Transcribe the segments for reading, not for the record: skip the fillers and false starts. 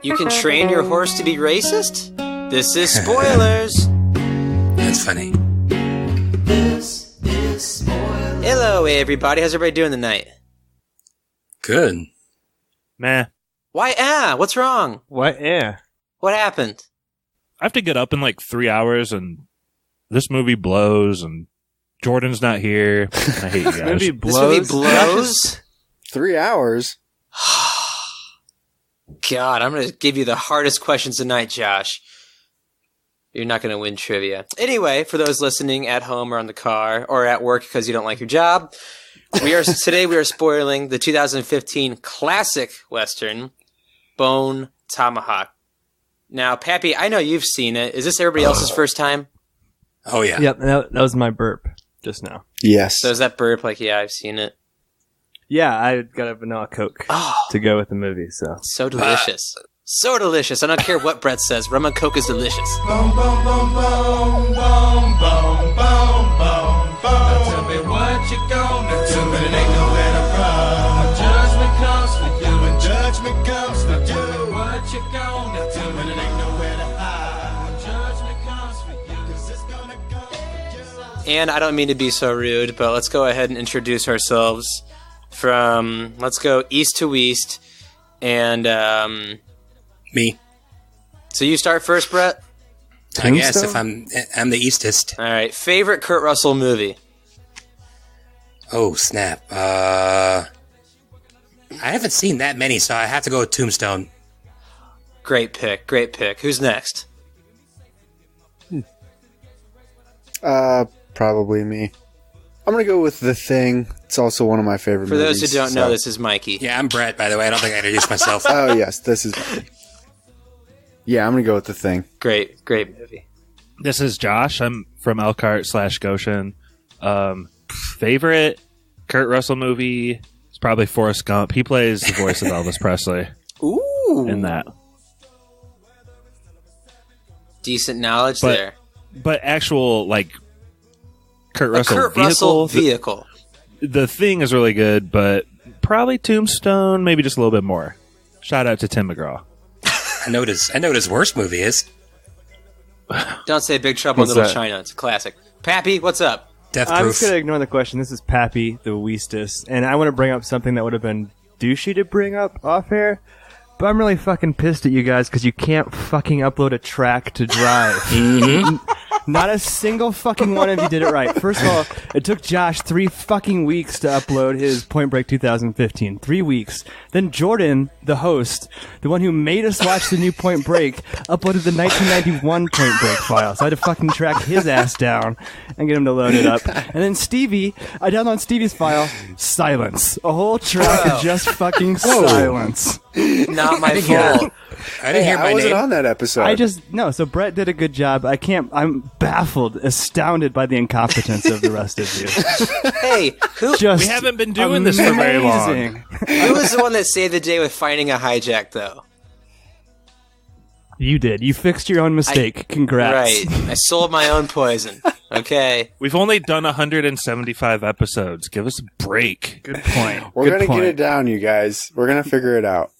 You can train your horse to be racist? This is spoilers. That's funny. This is spoilers. Hello, everybody. How's everybody doing tonight? Good. Meh. Why, what's wrong? What? Yeah. What happened? I have to get up in like 3 hours, and this movie blows, and Jordan's not here. I hate you guys. This movie blows? 3 hours? God, I'm going to give you the hardest questions tonight, Josh. You're not going to win trivia. Anyway, for those listening at home or on the car or at work because you don't like your job, today we are spoiling the 2015 classic Western, Bone Tomahawk. Now, Pappy, I know you've seen it. Is this everybody else's first time? Oh, yeah. Yep, that was my burp just now. Yes. So is that burp like, yeah, I've seen it? Yeah, I got a vanilla Coke to go with the movie, so. So delicious. So delicious. I don't care what Brett says. Rum and Coke is delicious. Boom, boom, boom, boom, boom, boom, boom, boom, boom. Now tell me what you gonna do when it ain't nowhere to run. When judgment comes for you, when judgment comes for you. Tell me what you gonna do when it ain't nowhere to hide. When judgment comes for you, 'cause it's gonna come for you. And I don't mean to be so rude, but let's go ahead and introduce ourselves from, let's go east to west. And, Me. so you start first, Brett? I guess if I'm the Eastist. All right. Favorite Kurt Russell movie? Oh, snap. I haven't seen that many, so I have to go with Tombstone. Great pick. Great pick. Who's next? Probably me. I'm going to go with The Thing. It's also one of my favorite For movies. those who don't know, this is Mikey. Yeah, I'm Brett, by the way. I don't think I introduced myself. Oh, yes. This is... Yeah, I'm going to go with The Thing. Great movie. This is Josh. I'm from Elkhart/Goshen. Favorite Kurt Russell movie is probably Forrest Gump. He plays the voice of Elvis Presley. Ooh. In that. Decent knowledge there. But actual, like, Kurt Russell Kurt vehicle. Russell vehicle. The Thing is really good, but probably Tombstone, maybe just a little bit more. Shout out to Tim McGraw. I know what his worst movie is. Don't say Big Trouble in Little China. It's a classic. Pappy, what's up? Death I'm Proof. just going to ignore the question. This is Pappy, the Weestis, and I want to bring up something that would have been douchey to bring up off air, but I'm really fucking pissed at you guys because you can't fucking upload a track to Drive. Not a single fucking one of you did it right. First of all, it took Josh 3 fucking weeks to upload his Point Break 2015. 3 weeks. Then Jordan, the host, the one who made us watch the new Point Break, uploaded the 1991 Point Break file. So I had to fucking track his ass down and get him to load it up. And then Stevie, I downloaded Stevie's file, silence. A whole track of just fucking silence. Not my fault. I didn't hear my I wasn't name. on that episode. So Brett did a good job. I'm baffled, astounded by the incompetence of the rest of you. Hey, who We haven't been doing this for very long. who was the one that saved the day with finding a hijack, though? You did. You fixed your own mistake. Congrats. Right. I sold my own poison. Okay. We've only done 175 episodes. Give us a break. Good point. We're Good going to point. get it down, you guys. We're going to figure it out.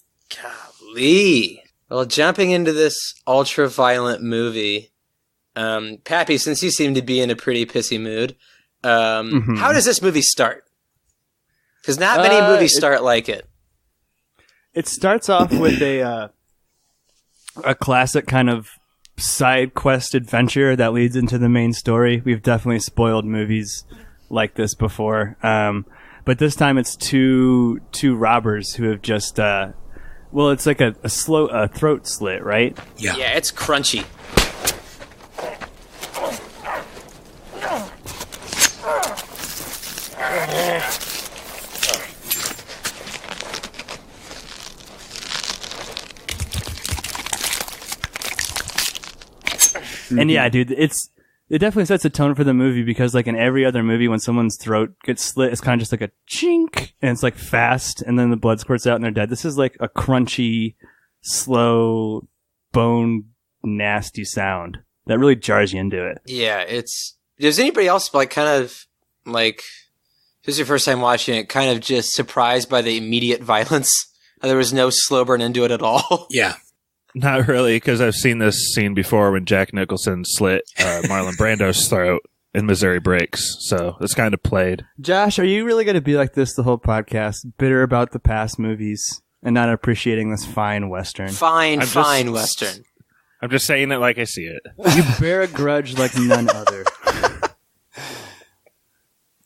Golly. Well, jumping into this ultra-violent movie, Pappy, since you seem to be in a pretty pissy mood, how does this movie start? Because not many movies start like it. It starts off with a classic kind of side quest adventure that leads into the main story. We've definitely spoiled movies like this before, but this time it's two robbers who have just it's like a throat slit, right? Yeah. Yeah, it's crunchy. And yeah, dude, it definitely sets a tone for the movie because, like in every other movie, when someone's throat gets slit, it's kind of just like a chink, and it's like fast, and then the blood squirts out and they're dead. This is like a crunchy, slow, bone, nasty sound that really jars you into it. Yeah, does anybody else like kind of like, this is your first time watching it, kind of just surprised by the immediate violence? There was no slow burn into it at all. Yeah. Not really, because I've seen this scene before when Jack Nicholson slit Marlon Brando's throat in Missouri Breaks, so it's kind of played. Josh, are you really going to be like this the whole podcast, bitter about the past movies and not appreciating this fine Western? Fine Western. I'm just saying it like I see it. You bear a grudge like none other.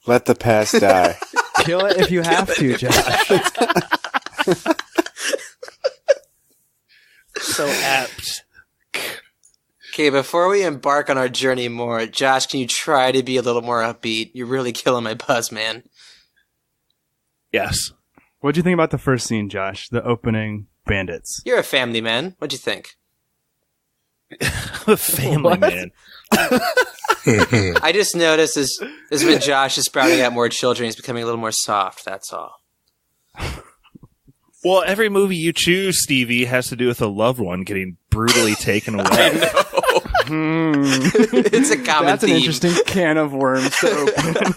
Let the past die. Kill it if you have to, Josh. So apt. Okay, before we embark on our journey more, Josh, can you try to be a little more upbeat? You're really killing my buzz, man. Yes. What'd you think about the first scene, Josh? The opening bandits. You're a family man. What'd you think? Family man. I just noticed as when Josh is sprouting out more children, he's becoming a little more soft, that's all. Well, every movie you choose, Stevie, has to do with a loved one getting brutally taken away. It's a common That's theme. an interesting can of worms to open.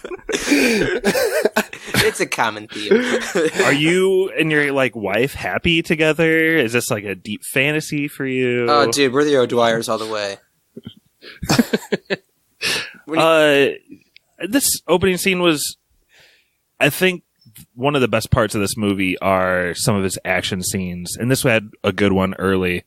It's a common theme. Are you and your wife happy together? Is this like a deep fantasy for you? Oh, dude, we're the O'Dwyers all the way. This opening scene was, I think, one of the best parts of this movie are some of his action scenes, and this had a good one early,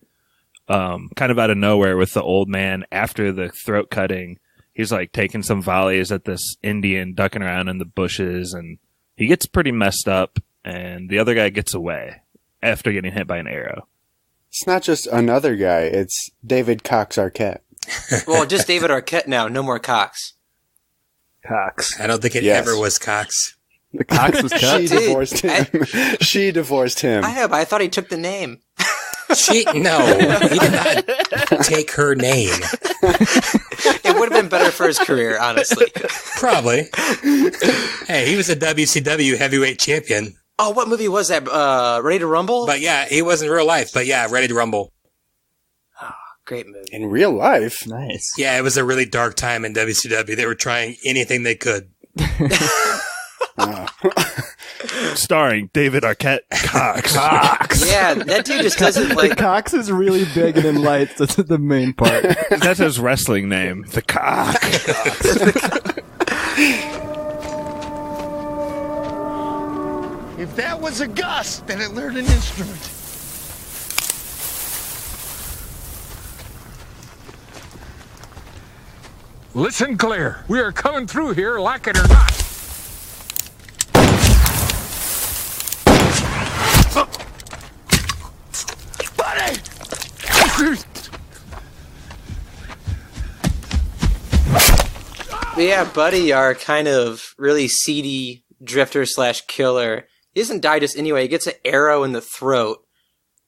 kind of out of nowhere with the old man after the throat cutting. He's taking some volleys at this Indian ducking around in the bushes, and he gets pretty messed up, and the other guy gets away after getting hit by an arrow. It's not just another guy. It's David Cox Arquette. Well, just David Arquette now. No more Cox. Cox. I don't think it ever was Cox. The Cox was cut. She divorced him. She divorced him. I know, but I thought he took the name. No, he did not take her name. It would have been better for his career, honestly. Probably. Hey, he was a WCW heavyweight champion. Oh, what movie was that? Ready to Rumble? But yeah, he was in real life. But yeah, Ready to Rumble. Great movie. In real life? Nice. Yeah, it was a really dark time in WCW. They were trying anything they could. Starring David Arquette Cox. Yeah, that dude just doesn't The Cox is really big and in lights. That's the main part. That's his wrestling name. The Cock. If that was a gust, then it learned an instrument. Listen clear. We are coming through here, like it or not. Buddy! Yeah, Buddy, our kind of really seedy drifter / killer. He doesn't die just anyway. He gets an arrow in the throat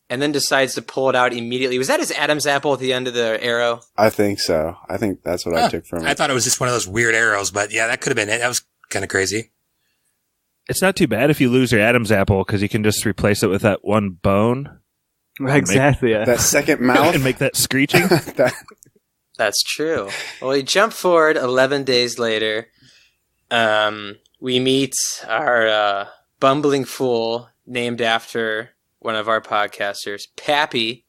and then decides to pull it out immediately. Was that his Adam's apple at the end of the arrow? I think so. I think that's what I took from it. I thought it was just one of those weird arrows, but yeah, that could have been it. That was kind of crazy. It's not too bad if you lose your Adam's apple because you can just replace it with that one bone. Exactly. Yeah. That second mouth. And make that screeching. That's true. Well, we jump forward 11 days later. We meet our bumbling fool named after one of our podcasters, Pappy.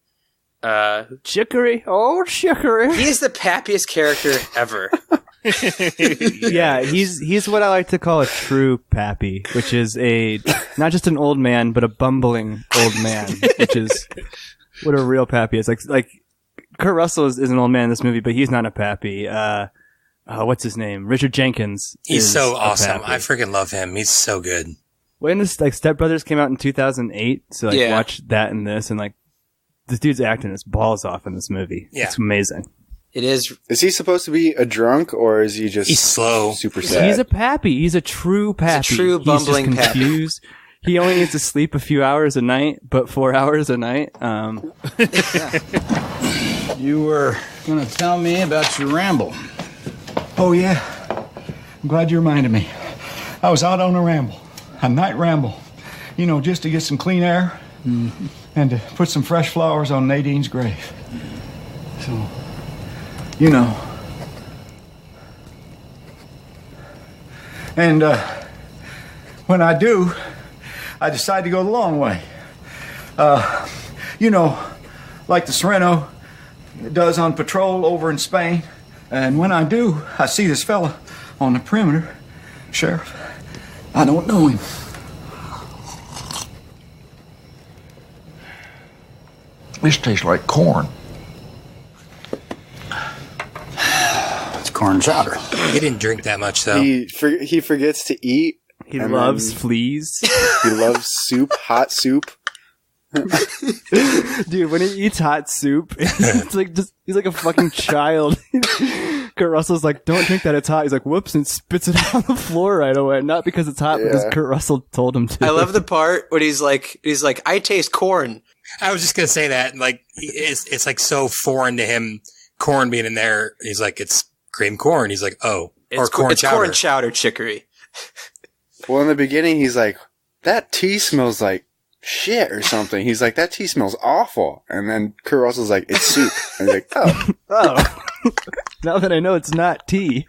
Chicory. Oh, Chicory. He is the pappiest character ever. Yeah, he's what I like to call a true Pappy, which is not just an old man, but a bumbling old man, which is what a real Pappy is. Like Kurt Russell is an old man in this movie, but he's not a Pappy. What's his name? Richard Jenkins. He's so awesome. Pappy. I freaking love him. He's so good. When this Step Brothers came out in 2008, so Yeah. watch that and this, and this dude's acting his balls off in this movie. Yeah. It's amazing. It is. Is he supposed to be a drunk, or is he just He's slow. super sad? He's a Pappy. He's a true Pappy. true bumbling He's just confused. He only needs to sleep a few hours a night, but 4 hours a night. You were going to tell me about your ramble. Oh, yeah. I'm glad you reminded me. I was out on a ramble, a night ramble, just to get some clean air and to put some fresh flowers on Nadine's grave. So, And when I do, I decide to go the long way. like the Sereno does on patrol over in Spain. And when I do, I see this fella on the perimeter. Sheriff, I don't know him. This tastes like corn. It's corn chowder. He didn't drink that much, though. He forgets to eat. He and loves then fleas. He loves soup, hot soup. Dude, when he eats hot soup, it's like he's like a fucking child. Kurt Russell's like, don't drink that, it's hot. He's like, whoops, and spits it out on the floor right away. Not because it's hot, because Kurt Russell told him to. I love the part when he's like, I taste corn. I was just gonna say that, like, it's like so foreign to him, corn being in there. He's like, it's cream corn. He's like, oh, or corn it's chowder. Corn chowder chicory. Well, in the beginning, he's like, that tea smells like shit or something. He's like, that tea smells awful. And then Kurt Russell's like, it's soup. And he's like, oh. Now that I know it's not tea.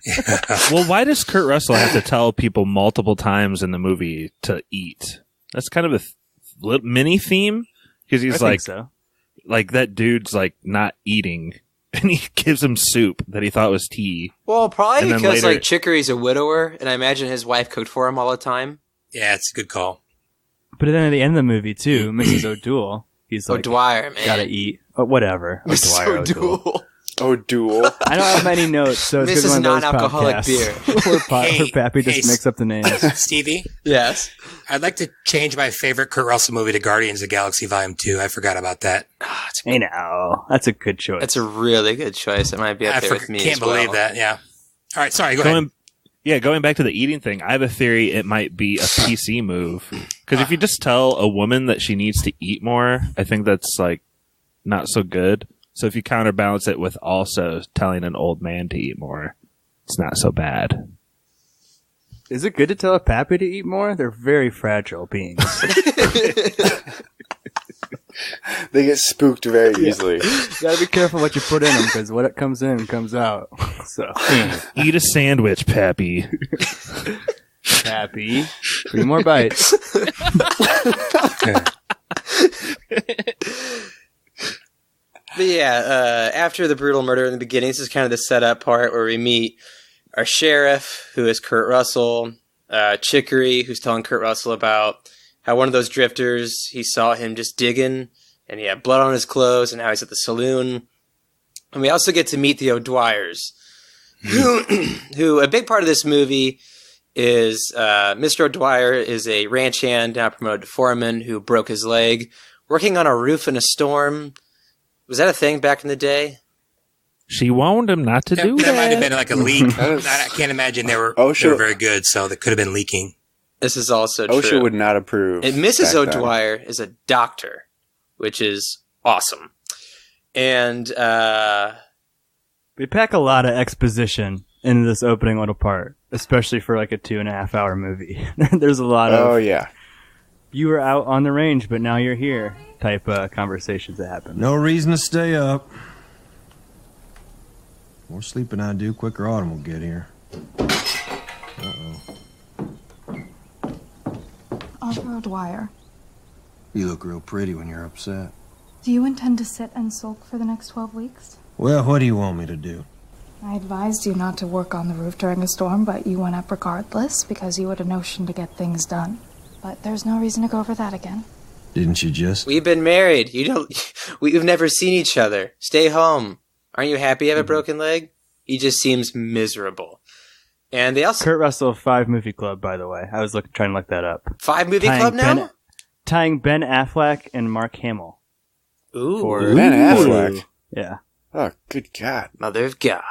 Well, why does Kurt Russell have to tell people multiple times in the movie to eat? That's kind of a mini theme. Because he's like, like that dude's like not eating. And he gives him soup that he thought was tea. Well, probably because later, like Chicory's a widower, and I imagine his wife cooked for him all the time. Yeah, it's a good call. But then at the end of the movie, too, Mrs. O'Doul, he's like, O'Dwyer, man. gotta eat. Whatever. Mrs. O'Doul. O'Doul. I don't have many notes, so it's Mrs. one of those Non-alcoholic podcasts beer. where Pappy just makes up the names. Stevie? Yes. I'd like to change my favorite Kurt Russell movie to Guardians of the Galaxy Volume 2. I forgot about that. Hey now, that's a good choice. That's a really good choice. It might be up there with me can't as well. believe that, yeah. All right, sorry, go ahead. Yeah, going back to the eating thing, I have a theory it might be a PC move. Because if you just tell a woman that she needs to eat more, I think that's like not so good. So if you counterbalance it with also telling an old man to eat more, it's not so bad. Is it good to tell a Pappy to eat more? They're very fragile beings. They get spooked very easily. You gotta be careful what you put in them, because what comes in comes out. So, Eat a sandwich, Pappy. Pappy, 3 more bites. But yeah, after the brutal murder in the beginning, this is kind of the setup part where we meet our sheriff, who is Kurt Russell, Chicory, who's telling Kurt Russell about how one of those drifters, he saw him just digging, and he had blood on his clothes, and now he's at the saloon. And we also get to meet the O'Dwyers, who a big part of this movie is Mr. O'Dwyer is a ranch hand, now promoted to foreman, who broke his leg, working on a roof in a storm. Was that a thing back in the day? She warned him not to do that. That might have been like a leak. I can't imagine they were very good, so they could have been leaking. This is also true. OSHA would not approve. And Mrs. O'Dwyer is a doctor, which is awesome. And they pack a lot of exposition into this opening little part, especially for like a 2.5 hour movie. There's a lot of, oh yeah, you were out on the range, but now you're here type conversations that happen. No reason to stay up. More sleeping I do, quicker autumn will get here. Officer O'Dwyer, You look real pretty when you're upset. do you intend to sit and sulk for the next 12 weeks? Well, what do you want me to do? I advised you not to work on the roof during a storm, but you went up regardless because you had a notion to get things done. But there's no reason to go over that again. Didn't you just? we've been married. We've never seen each other. Stay home. Aren't you happy you have a broken leg? He just seems miserable. And they also... Kurt Russell 5 Movie Club, by the way. I was trying to look that up. 5 Movie Club now? Tying Ben Affleck and Mark Hamill. Ooh. Ben Affleck. Yeah. Oh, good God. Mother of God.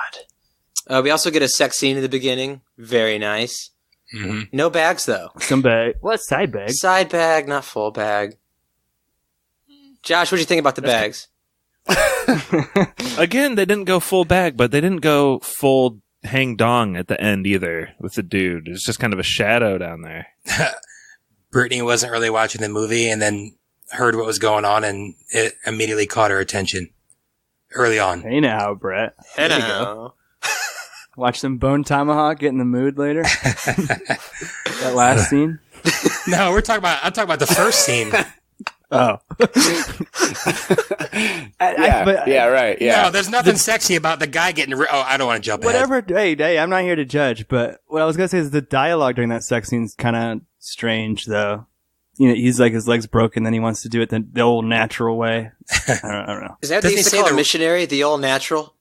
We also get a sex scene in the beginning. Very nice. Mm-hmm. No bags, though. Some bag. What, side bag? Side bag, not full bag. Josh, what do you think about the bags? Again, they didn't go full bag, but they didn't go full hang dong at the end either with the dude. It's just kind of a shadow down there. Brittany wasn't really watching the movie and then heard what was going on, and it immediately caught her attention early on. Hey now, Brett. Hey There you now. go. Watch some Bone Tomahawk, get in the mood later. That last scene. No, I'm talking about the first scene. Oh. Right. Yeah. No, there's nothing sexy about the guy getting. I don't want to jump ahead. Whatever. Hey, I'm not here to judge, but what I was gonna say is the dialogue during that sex scene's kind of strange, though. You know, he's like his leg's broken, then he wants to do it the old natural way. I don't know. Is that what they used to call a missionary? The old natural?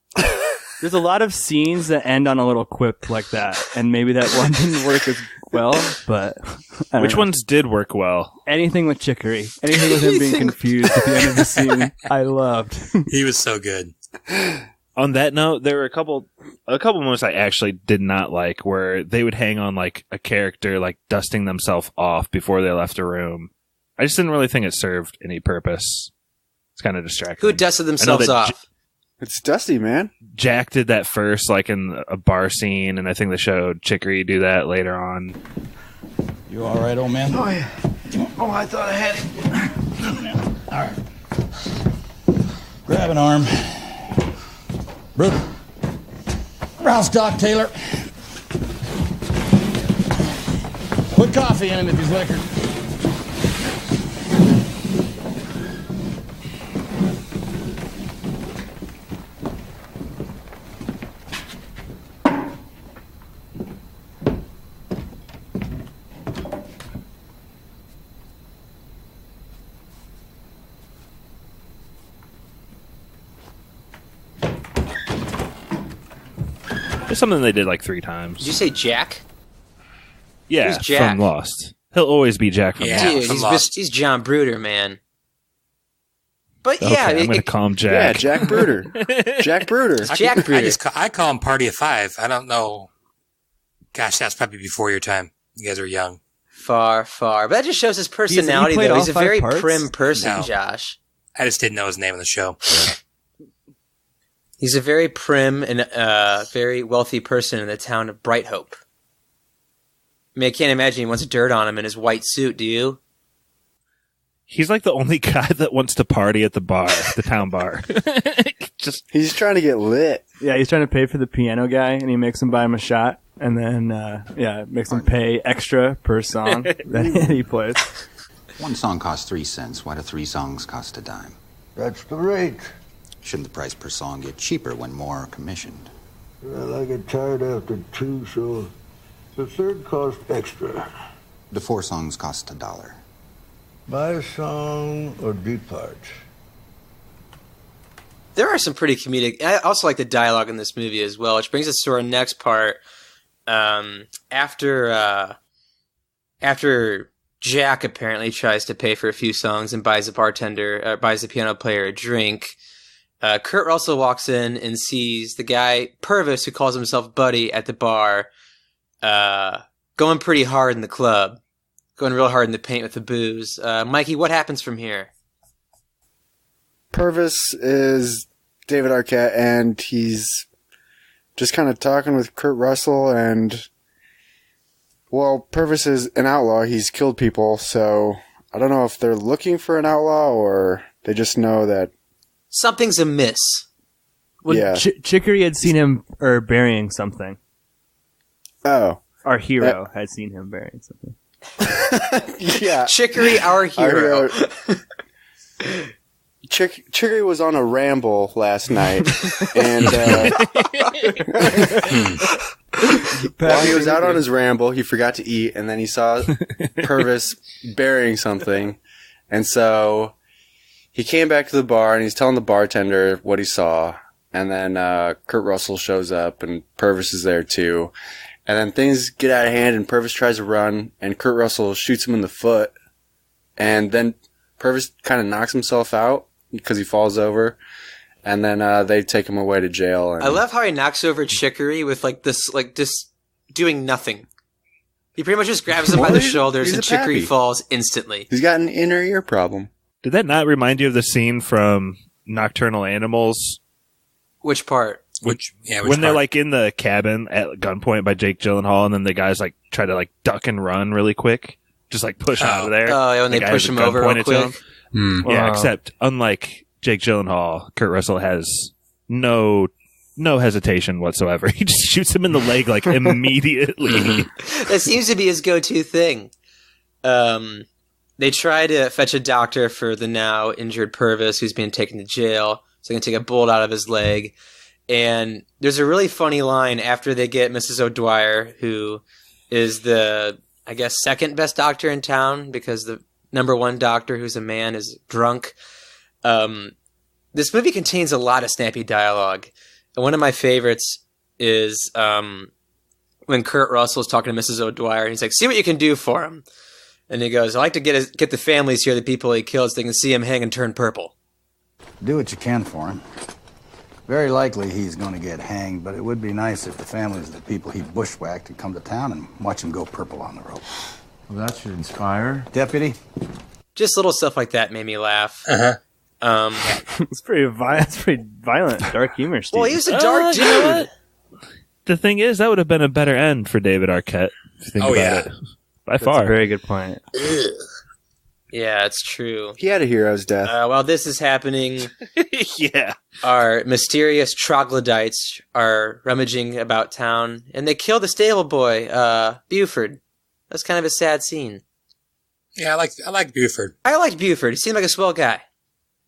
There's a lot of scenes that end on a little quip like that, and maybe that one didn't work as well, but I don't Which know. ones did work well? Anything with Chicory. Anything with him being confused at the end of the scene, I loved. He was so good. On that note, there were a couple moments I actually did not like where they would hang on like a character like dusting themselves off before they left a room. I just didn't really think it served any purpose. It's kind of distracting. Who dusted themselves off? It's Dusty, man. Jack did that first, like in a bar scene, and I think they showed Chicory do that later on. You all right, old man? Oh, yeah. Oh, I thought I had it. All right. Grab an arm. Brother. Rouse Doc Taylor. Put coffee in him if he's liquored. It's something they did like 3 times. Did you say Jack? Yeah, Who's Jack? from Lost. He'll always be Jack from Yeah. Lost. Dude, he's John Bruder, man. But Okay, yeah, I'm going to call him Yeah, Jack. Jack Bruder. Jack Bruder. Jack Bruder. I call him Party of 5. I don't know. Gosh, that's probably before your time. You guys are young. Far. But that just shows his personality, played though. all He's a 5 very parts? prim person, No. Josh. I just didn't know his name in the show. He's a very prim and very wealthy person in the town of Bright Hope. I mean, I can't imagine he wants dirt on him in his white suit, do you? He's like the only guy that wants to party at the bar, the town bar. Just He's trying to get lit. Yeah, he's trying to pay for the piano guy, and he makes him buy him a shot, and then, makes him pay extra per song that he plays. One song costs 3 cents. Why do 3 songs cost a dime? That's the rate. Shouldn't the price per song get cheaper when more are commissioned? Well, I get tired after 2, so the third cost extra. The 4 songs cost $1. Buy a song or depart. There are some pretty comedic... I also like the dialogue in this movie as well, which brings us to our next part. After Jack apparently tries to pay for a few songs and buys the piano player a drink, Kurt Russell walks in and sees the guy, Purvis, who calls himself Buddy, at the bar, going pretty hard in the club. Going real hard in the paint with the booze. Mikey, what happens from here? Purvis is David Arquette, and he's just kind of talking with Kurt Russell, and, well, Purvis is an outlaw. He's killed people, so I don't know if they're looking for an outlaw or they just know that... Something's amiss. Well, Yeah. Chicory had seen him burying something. Oh. Our hero had seen him burying something. Yeah. Chicory, our hero. Chicory was on a ramble last night, and while he was out on his ramble, he forgot to eat, and then he saw Purvis burying something, and so he came back to the bar, and he's telling the bartender what he saw, and then Kurt Russell shows up, and Purvis is there too. And then things get out of hand, and Purvis tries to run, and Kurt Russell shoots him in the foot. And then Purvis kind of knocks himself out because he falls over. And then they take him away to jail. And I love how he knocks over Chicory with just doing nothing. He pretty much just grabs him by the shoulders, He's and a Chicory pappy. falls instantly. He's got an inner ear problem. Did that not remind you of the scene from Nocturnal Animals? Which part? When they're like in the cabin at gunpoint by Jake Gyllenhaal, and then the guys like try to like duck and run really quick, just like push out of there. Oh, yeah, when The they guy push has a him gun over real pointed to him. quick. Yeah, Wow. except unlike Jake Gyllenhaal, Kurt Russell has no hesitation whatsoever. He just shoots him in the leg like immediately. That seems to be his go-to thing. they try to fetch a doctor for the now injured Purvis who's being taken to jail so they can take a bullet out of his leg. And there's a really funny line after they get Mrs. O'Dwyer, who is the, I guess, second best doctor in town because the number one doctor, who's a man, is drunk. This movie contains a lot of snappy dialogue. And one of my favorites is when Kurt Russell is talking to Mrs. O'Dwyer, and he's like, see what you can do for him. And he goes, I like to get the families here, the people he killed, so they can see him hang and turn purple. Do what you can for him. Very likely he's going to get hanged, but it would be nice if the families of the people he bushwhacked could come to town and watch him go purple on the rope. Well, that should inspire. Deputy? Just little stuff like that made me laugh. It's pretty violent, dark humor, Steve. Well, he was a dark dude. You know what? The thing is, that would have been a better end for David Arquette, if you think about it. By far. That's a very good point. Yeah, it's true. He had a hero's death. While this is happening, Yeah. our mysterious troglodytes are rummaging about town, and they kill the stable boy, Buford. That's kind of a sad scene. Yeah, I like Buford. I liked Buford. He seemed like a swell guy.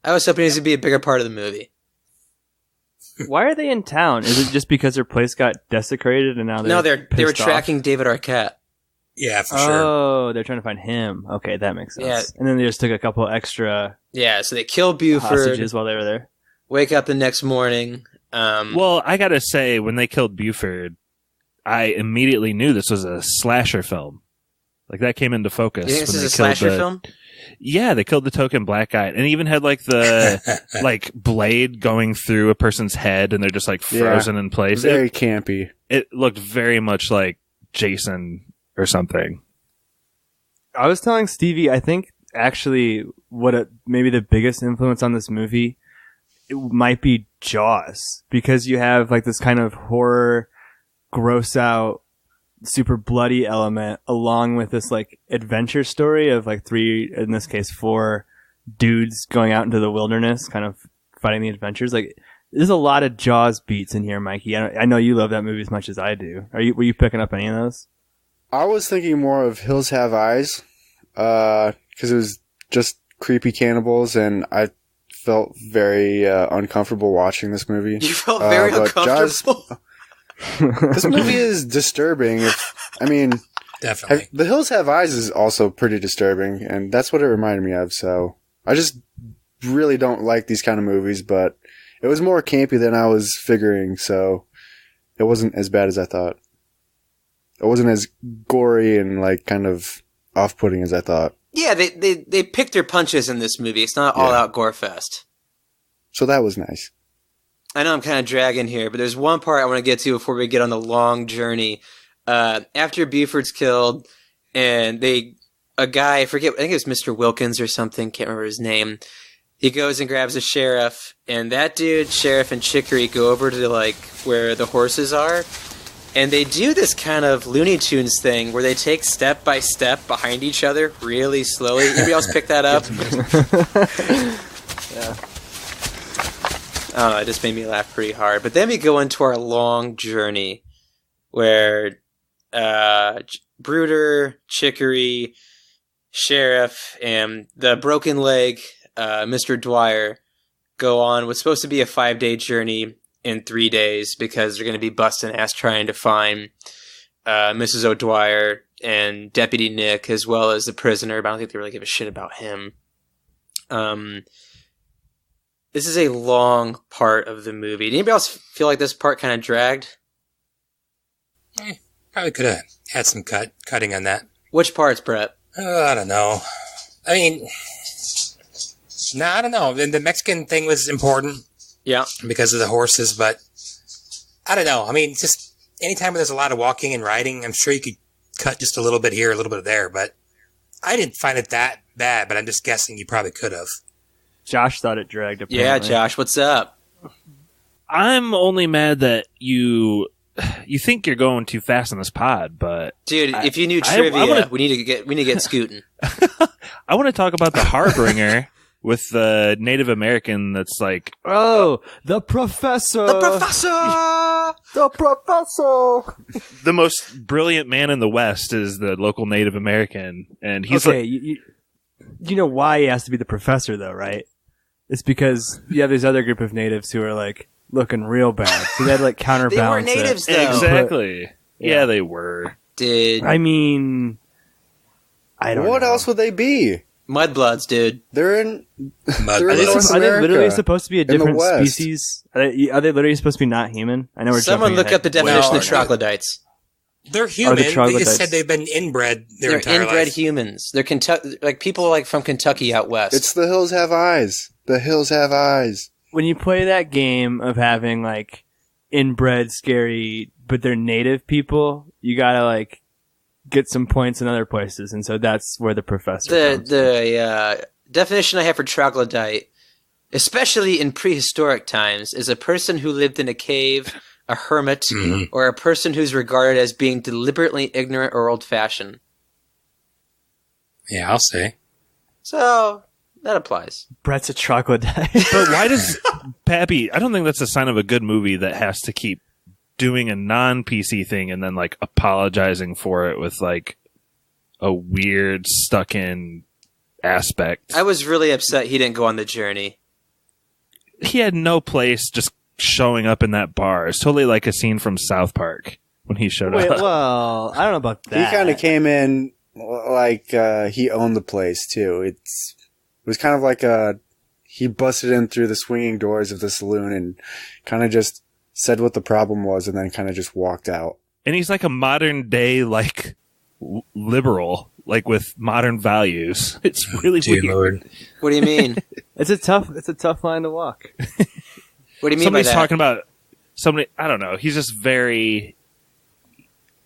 I was hoping he was going to be a bigger part of the movie. Why are they in town? Is it just because their place got desecrated and now they're they were pissed off? tracking David Arquette. Yeah, for sure. Oh, they're trying to find him. Okay, that makes sense. Yeah. And then they just took a couple extra Yeah, so they kill Buford, hostages while they were there. wake up the next morning. Well, I gotta say, when they killed Buford, I immediately knew this was a slasher film. Like, that came into focus. You think this when is a they killed slasher film? Yeah, they killed the token black guy, and even had like the like blade going through a person's head, and they're just like frozen in place. Very campy. It looked very much like Jason or something. I was telling Stevie, I think actually maybe the biggest influence on this movie it might be Jaws, because you have like this kind of horror, gross out, super bloody element along with this like adventure story of like 3, in this case 4 dudes going out into the wilderness kind of fighting the adventures. Like, there's a lot of Jaws beats in here, Mikey. I know you love that movie as much as I do. Were you picking up any of those? I was thinking more of Hills Have Eyes, because it was just creepy cannibals, and I felt very uncomfortable watching this movie. You felt very uncomfortable? This movie is disturbing. Definitely. The Hills Have Eyes is also pretty disturbing, and that's what it reminded me of, so I just really don't like these kind of movies, but it was more campy than I was figuring, so it wasn't as bad as I thought. It wasn't as gory and like kind of off-putting as I thought. Yeah, they picked their punches in this movie. It's not all-out gore fest. So that was nice. I know I'm kind of dragging here, but there's one part I want to get to before we get on the long journey. After Buford's killed, and a guy, I think it was Mr. Wilkins or something, can't remember his name. He goes and grabs a sheriff, and that dude, Sheriff and Chicory, go over to like where the horses are, and they do this kind of Looney Tunes thing where they take step by step behind each other really slowly. Anybody else pick that up? Yeah. I don't know, it just made me laugh pretty hard. But then we go into our long journey where Bruder, Chicory, Sheriff, and the broken leg, Mr. Dwyer, go on what's supposed to be a 5-day journey in 3 days because they're going to be busting ass trying to find Mrs. O'Dwyer and Deputy Nick, as well as the prisoner, but I don't think they really give a shit about him. This is a long part of the movie. Did anybody else feel like this part kind of dragged? Probably could have had some cutting on that. Which parts, Brett? I don't know. I mean, I don't know. The Mexican thing was important. Yeah. Because of the horses, but I don't know. I mean, just anytime there's a lot of walking and riding, I'm sure you could cut just a little bit here, a little bit there, but I didn't find it that bad, but I'm just guessing you probably could have. Josh thought it dragged apparently. Yeah, Josh, what's up? I'm only mad that you think you're going too fast on this pod, but dude, if you knew trivia, we need to get scooting. I want to talk about the Harbinger with the Native American that's like, oh, the professor. The most brilliant man in the West is the local Native American, and he's okay, you know why he has to be the professor, though, right? It's because you have this other group of natives who are like looking real bad, so they had to like counterbalance. They were natives, it. though. Exactly. Yeah, they were. I mean, I don't know. What else would they be? Mudbloods, dude. They're in. They're Are in they, North are they literally America, supposed to be a in the different West. species? Are they literally supposed to be not human? I know we're Someone jumping look ahead. up the definition of troglodytes. They're human. They troglodytes? just said they've been inbred their They're entire inbred life. humans. They're like people like from Kentucky out west. It's the hills have eyes. The hills have eyes. When you play that game of having like inbred scary, but they're native people, you gotta like get some points in other places, and so that's where the professor comes the definition I have for troglodyte, especially in prehistoric times, is a person who lived in a cave, a hermit, or a person who's regarded as being deliberately ignorant or old-fashioned. Yeah, I'll say. So that applies. Brett's a troglodyte. But why does Pappy? I don't think that's a sign of a good movie that has to keep doing a non-PC thing and then like apologizing for it with like a weird stuck-in aspect. I was really upset he didn't go on the journey. He had no place just showing up in that bar. It's totally like a scene from South Park when he showed Wait, up. well, I don't know about that. He kind of came in like he owned the place too. It was kind of like he busted in through the swinging doors of the saloon and kind of just said what the problem was and then kind of just walked out. And he's like a modern day like liberal, like with modern values. It's really Dear weird. Lord. What do you mean? It's a tough line to walk. What do you mean Somebody's by that? talking about somebody. I don't know. He's just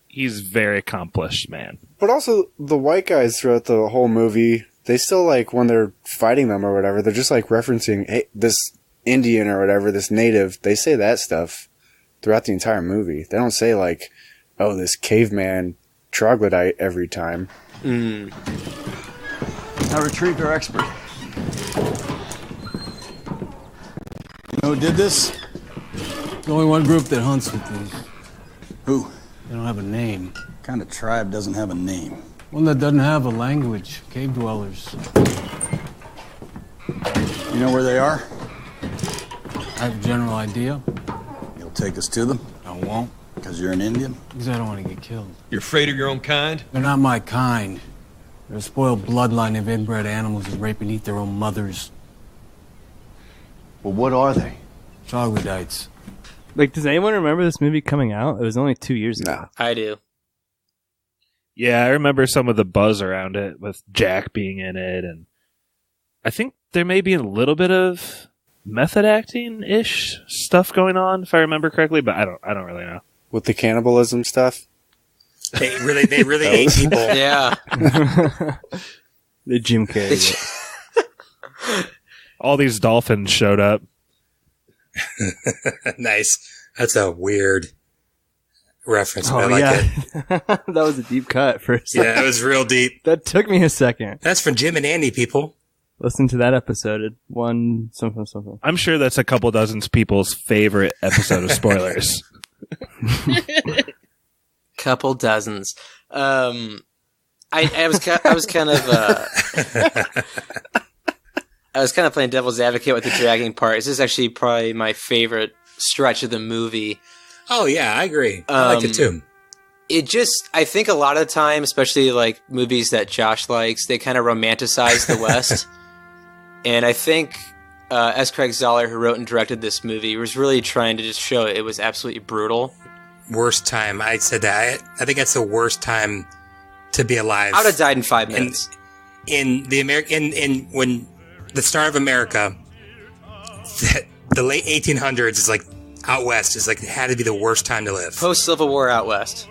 he's very accomplished, man. But also the white guys throughout the whole movie, they still like when they're fighting them or whatever, they're just like referencing, hey, this Indian or whatever, this native. They say that stuff throughout the entire movie. They don't say like, oh, this caveman troglodyte every time. I retrieved our expert. You know who did this? There's only one group that hunts with these. Who? They don't have a name. What kind of tribe doesn't have a name? One that doesn't have a language. Cave dwellers. You know where they are? I have a general idea. You'll take us to them? I won't. Because you're an Indian? Because I don't want to get killed. You're afraid of your own kind? They're not my kind. They're a spoiled bloodline of inbred animals who rape and eat their own mothers. Well, what are they? Troglodytes. Like, does anyone remember this movie coming out? It was only 2 years ago. I do. Yeah, I remember some of the buzz around it with Jack being in it, and I think there may be a little bit of method acting-ish stuff going on, if I remember correctly, but I don't really know. With the cannibalism stuff? They really hate people. Yeah. The Jim Carrey. All these dolphins showed up. Nice. That's a weird reference, but I Oh, like yeah. it. That was a deep cut for a second. Yeah, it was real deep. That took me a second. That's from Jim and Andy, people. Listen to that episode. One something. I'm sure that's a couple dozen people's favorite episode of Spoilers. Couple dozens. I was kind of playing devil's advocate with the dragging part. This is actually probably my favorite stretch of the movie. Oh, yeah, I agree. I liked it too. I think a lot of the time, especially like movies that Josh likes, they kind of romanticize the West. And I think S. Craig Zahler, who wrote and directed this movie, was really trying to just show it was absolutely brutal. Worst time. I said that. I think that's the worst time to be alive. I would have died in 5 minutes. In when the start of America, the late 1800s is like out west is like it had to be the worst time to live. Post Civil War out west.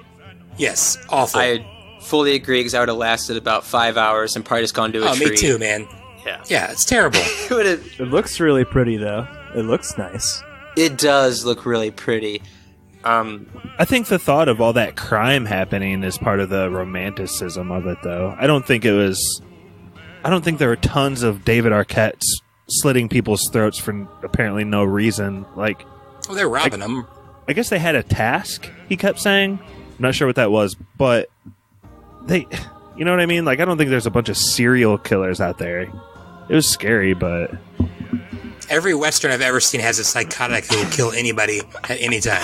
Yes, awful. I fully agree because I would have lasted about 5 hours and probably just gone to a tree. Me too, man. Yeah, yeah, it's terrible. It looks really pretty though. It looks nice. It does look really pretty. I think the thought of all that crime happening is part of the romanticism of it, though. I don't think there were tons of David Arquette slitting people's throats for apparently no reason. Like, well, they're robbing them. I guess they had a task, he kept saying. I'm not sure what that was, but You know what I mean? Like, I don't think there's a bunch of serial killers out there. It was scary, but... Every Western I've ever seen has a psychotic who will kill anybody at any time.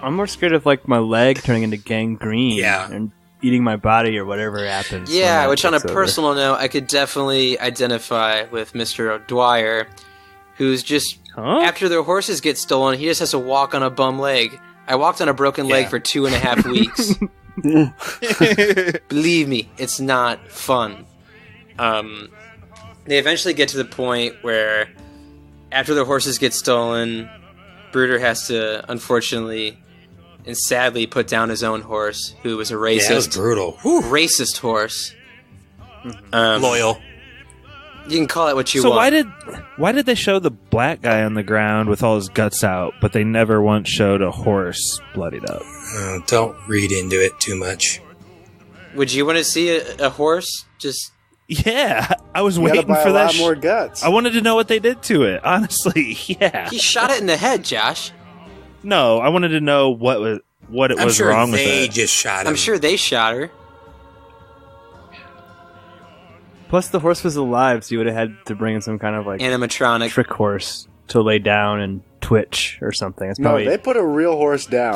I'm more scared of like my leg turning into gangrene and eating my body or whatever happens. Yeah, which on a personal note, I could definitely identify with Mr. O'Dwyer, who's just, after their horses get stolen, he just has to walk on a bum leg. I walked on a broken leg for 2.5 weeks. Believe me, it's not fun. They eventually get to the point where after the horses get stolen, Bruder has to, unfortunately and sadly, put down his own horse, who was a racist. Yeah, that was brutal. Racist horse. Loyal. You can call it what you want. So why did they show the black guy on the ground with all his guts out, but they never once showed a horse bloodied up? Don't read into it too much. Would you want to see a horse just... Yeah, I was waiting for that. A lot more guts. I wanted to know what they did to it. Honestly, yeah. He shot it in the head, Josh. No, I wanted to know what was wrong with it. They just shot him. I'm sure they shot her. Plus, the horse was alive, so you would have had to bring in some kind of like animatronic trick horse to lay down and twitch or something. It's probably... No, they put a real horse down.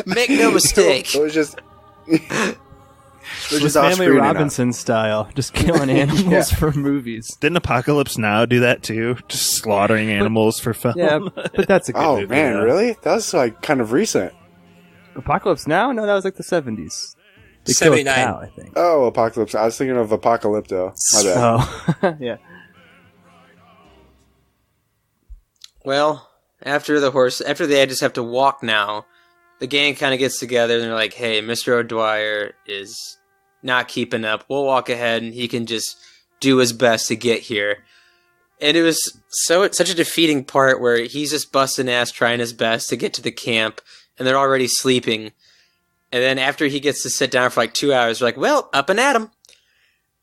Make no mistake. It was just. It was Family Robinson style, just killing animals for movies. Didn't Apocalypse Now do that too? Just slaughtering animals for fun? Yeah, but that's a good movie. Oh, man, really? That was like kind of recent. Apocalypse Now? No, that was like the 70s. They 79. killed a cow, I think. Oh, Apocalypse. I was thinking of Apocalypto. My bad. Oh, yeah. Well, after they just have to walk now, the gang kind of gets together and they're like, hey, Mr. O'Dwyer is not keeping up. We'll walk ahead and he can just do his best to get here. And it was such a defeating part where he's just busting ass trying his best to get to the camp and they're already sleeping. And then after he gets to sit down for like 2 hours, they're like, well, up and at him.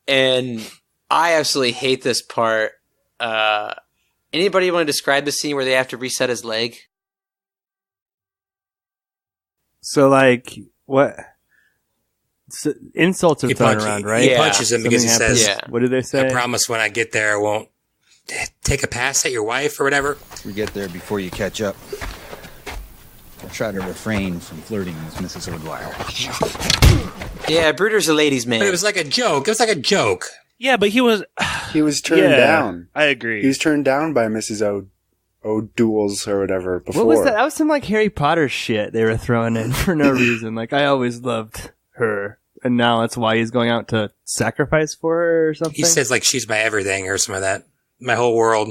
And I absolutely hate this part. Anybody want to describe the scene where they have to reset his leg? So, like, what? So, insults are thrown around, right? He punches him because he says, what did they say? I promise when I get there, I won't take a pass at your wife or whatever. We get there before you catch up. I'll try to refrain from flirting with Mrs. O'Dwyer. Yeah, Bruder's a ladies' man. But it was like a joke. It was like a joke. Yeah, but he was turned down. I agree. He was turned down by Mrs. O'Doul's or whatever before. What was that? That was some like Harry Potter shit they were throwing in for no reason. Like, I always loved her, and now that's why he's going out to sacrifice for her or something. He says like she's my everything or some of that. My whole world.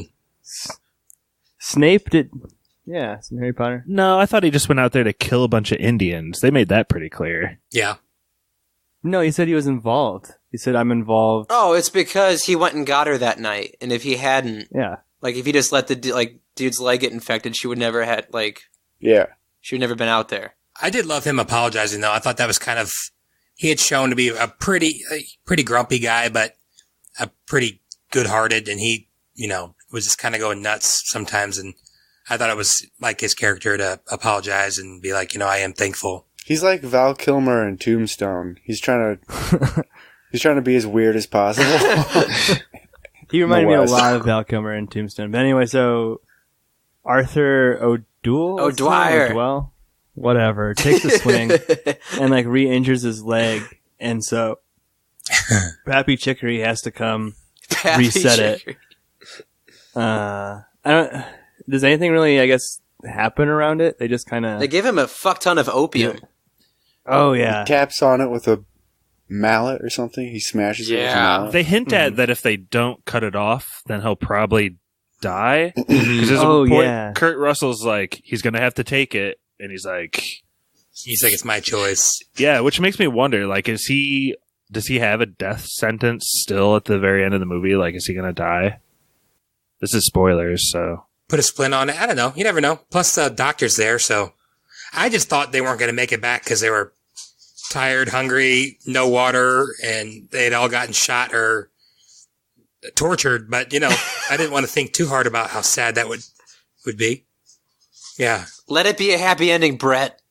Snape did. Yeah, some Harry Potter. No, I thought he just went out there to kill a bunch of Indians. They made that pretty clear. Yeah. No, he said he was involved. He said, I'm involved. Oh, it's because he went and got her that night. And if he hadn't, like if he just let the dude's leg get infected, she would never had she would never been out there. I did love him apologizing though. I thought that was kind of, he had shown to be a pretty grumpy guy, but a pretty good-hearted, and he, was just kind of going nuts sometimes, and I thought it was like his character to apologize and be like, I am thankful. He's like Val Kilmer in Tombstone. He's trying to be as weird as possible. He reminded me a lot of Val Kilmer in Tombstone. But anyway, so Arthur O'Dwyer, whatever, takes a swing and like re-injures his leg, and so Pappy Chicory has to come reset it. I don't. Does anything really, I guess, happen around it? They just kind of... They give him a fuck ton of opium. Yeah. Oh, yeah. He taps on it with a mallet or something. He smashes it with a mallet. They hint at that if they don't cut it off, then he'll probably die. Because there's a point, Kurt Russell's like, he's going to have to take it. And he's like, it's my choice. Yeah, which makes me wonder, like, does he have a death sentence still at the very end of the movie? Like, is he going to die? This is spoilers, so... Put a splint on it. I don't know. You never know. Plus, the doctor's there, so I just thought they weren't going to make it back because they were tired, hungry, no water, and they'd all gotten shot or tortured. But, I didn't want to think too hard about how sad that would be. Yeah. Let it be a happy ending, Brett.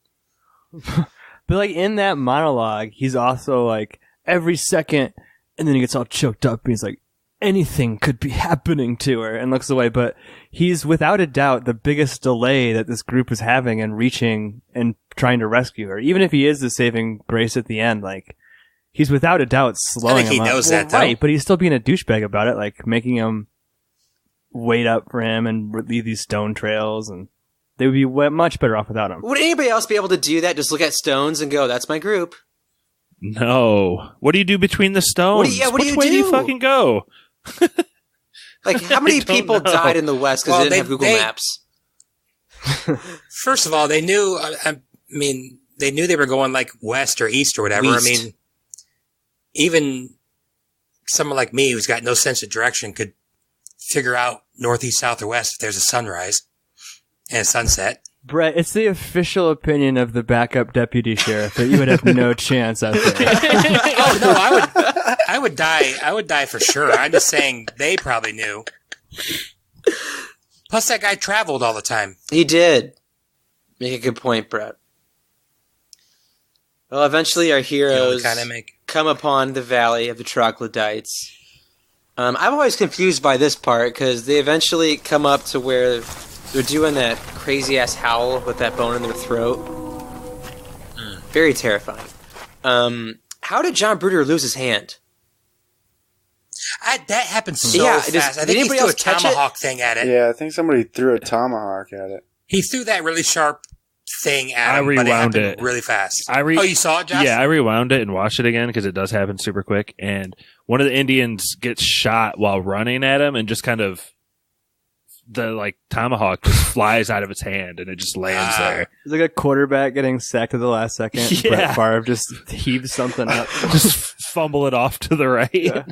But like in that monologue, he's also like every second, and then he gets all choked up and he's like, anything could be happening to her, and looks away. But he's without a doubt the biggest delay that this group is having in reaching and trying to rescue her. Even if he is the saving grace at the end, like he's without a doubt slowing him up. I think he knows that, though. Right, but he's still being a douchebag about it, like making him wait up for him and leave these stone trails, and they would be much better off without him. Would anybody else be able to do that? Just look at stones and go, that's my group. No. What do you do between the stones? What do you Which way do you fucking go? Like, how many people died in the West because they didn't have Google Maps? First of all, they knew, they knew they were going like west or east or whatever. East. I mean, even someone like me who's got no sense of direction could figure out northeast, south, or west if there's a sunrise and a sunset. Brett, it's the official opinion of the backup deputy sheriff that you would have no chance out there. Oh no, I would die. I would die for sure. I'm just saying they probably knew. Plus, that guy traveled all the time. He did. Make a good point, Brett. Well, eventually our heroes come upon the Valley of the Troglodytes. I'm always confused by this part because they eventually come up to where they're doing that crazy-ass howl with that bone in their throat. Very terrifying. How did John Bruder lose his hand? That happened so fast. I think he threw a tomahawk thing at it. Yeah, I think somebody threw a tomahawk at it. He threw that really sharp thing at him, but it happened really fast. You saw it, Josh? Yeah, I rewound it and watched it again because it does happen super quick. And one of the Indians gets shot while running at him, and just kind of the tomahawk just flies out of its hand, and it just lands there. It's like a quarterback getting sacked at the last second. Yeah. Brett Favre just heaves something up. Just fumble it off to the right. Yeah.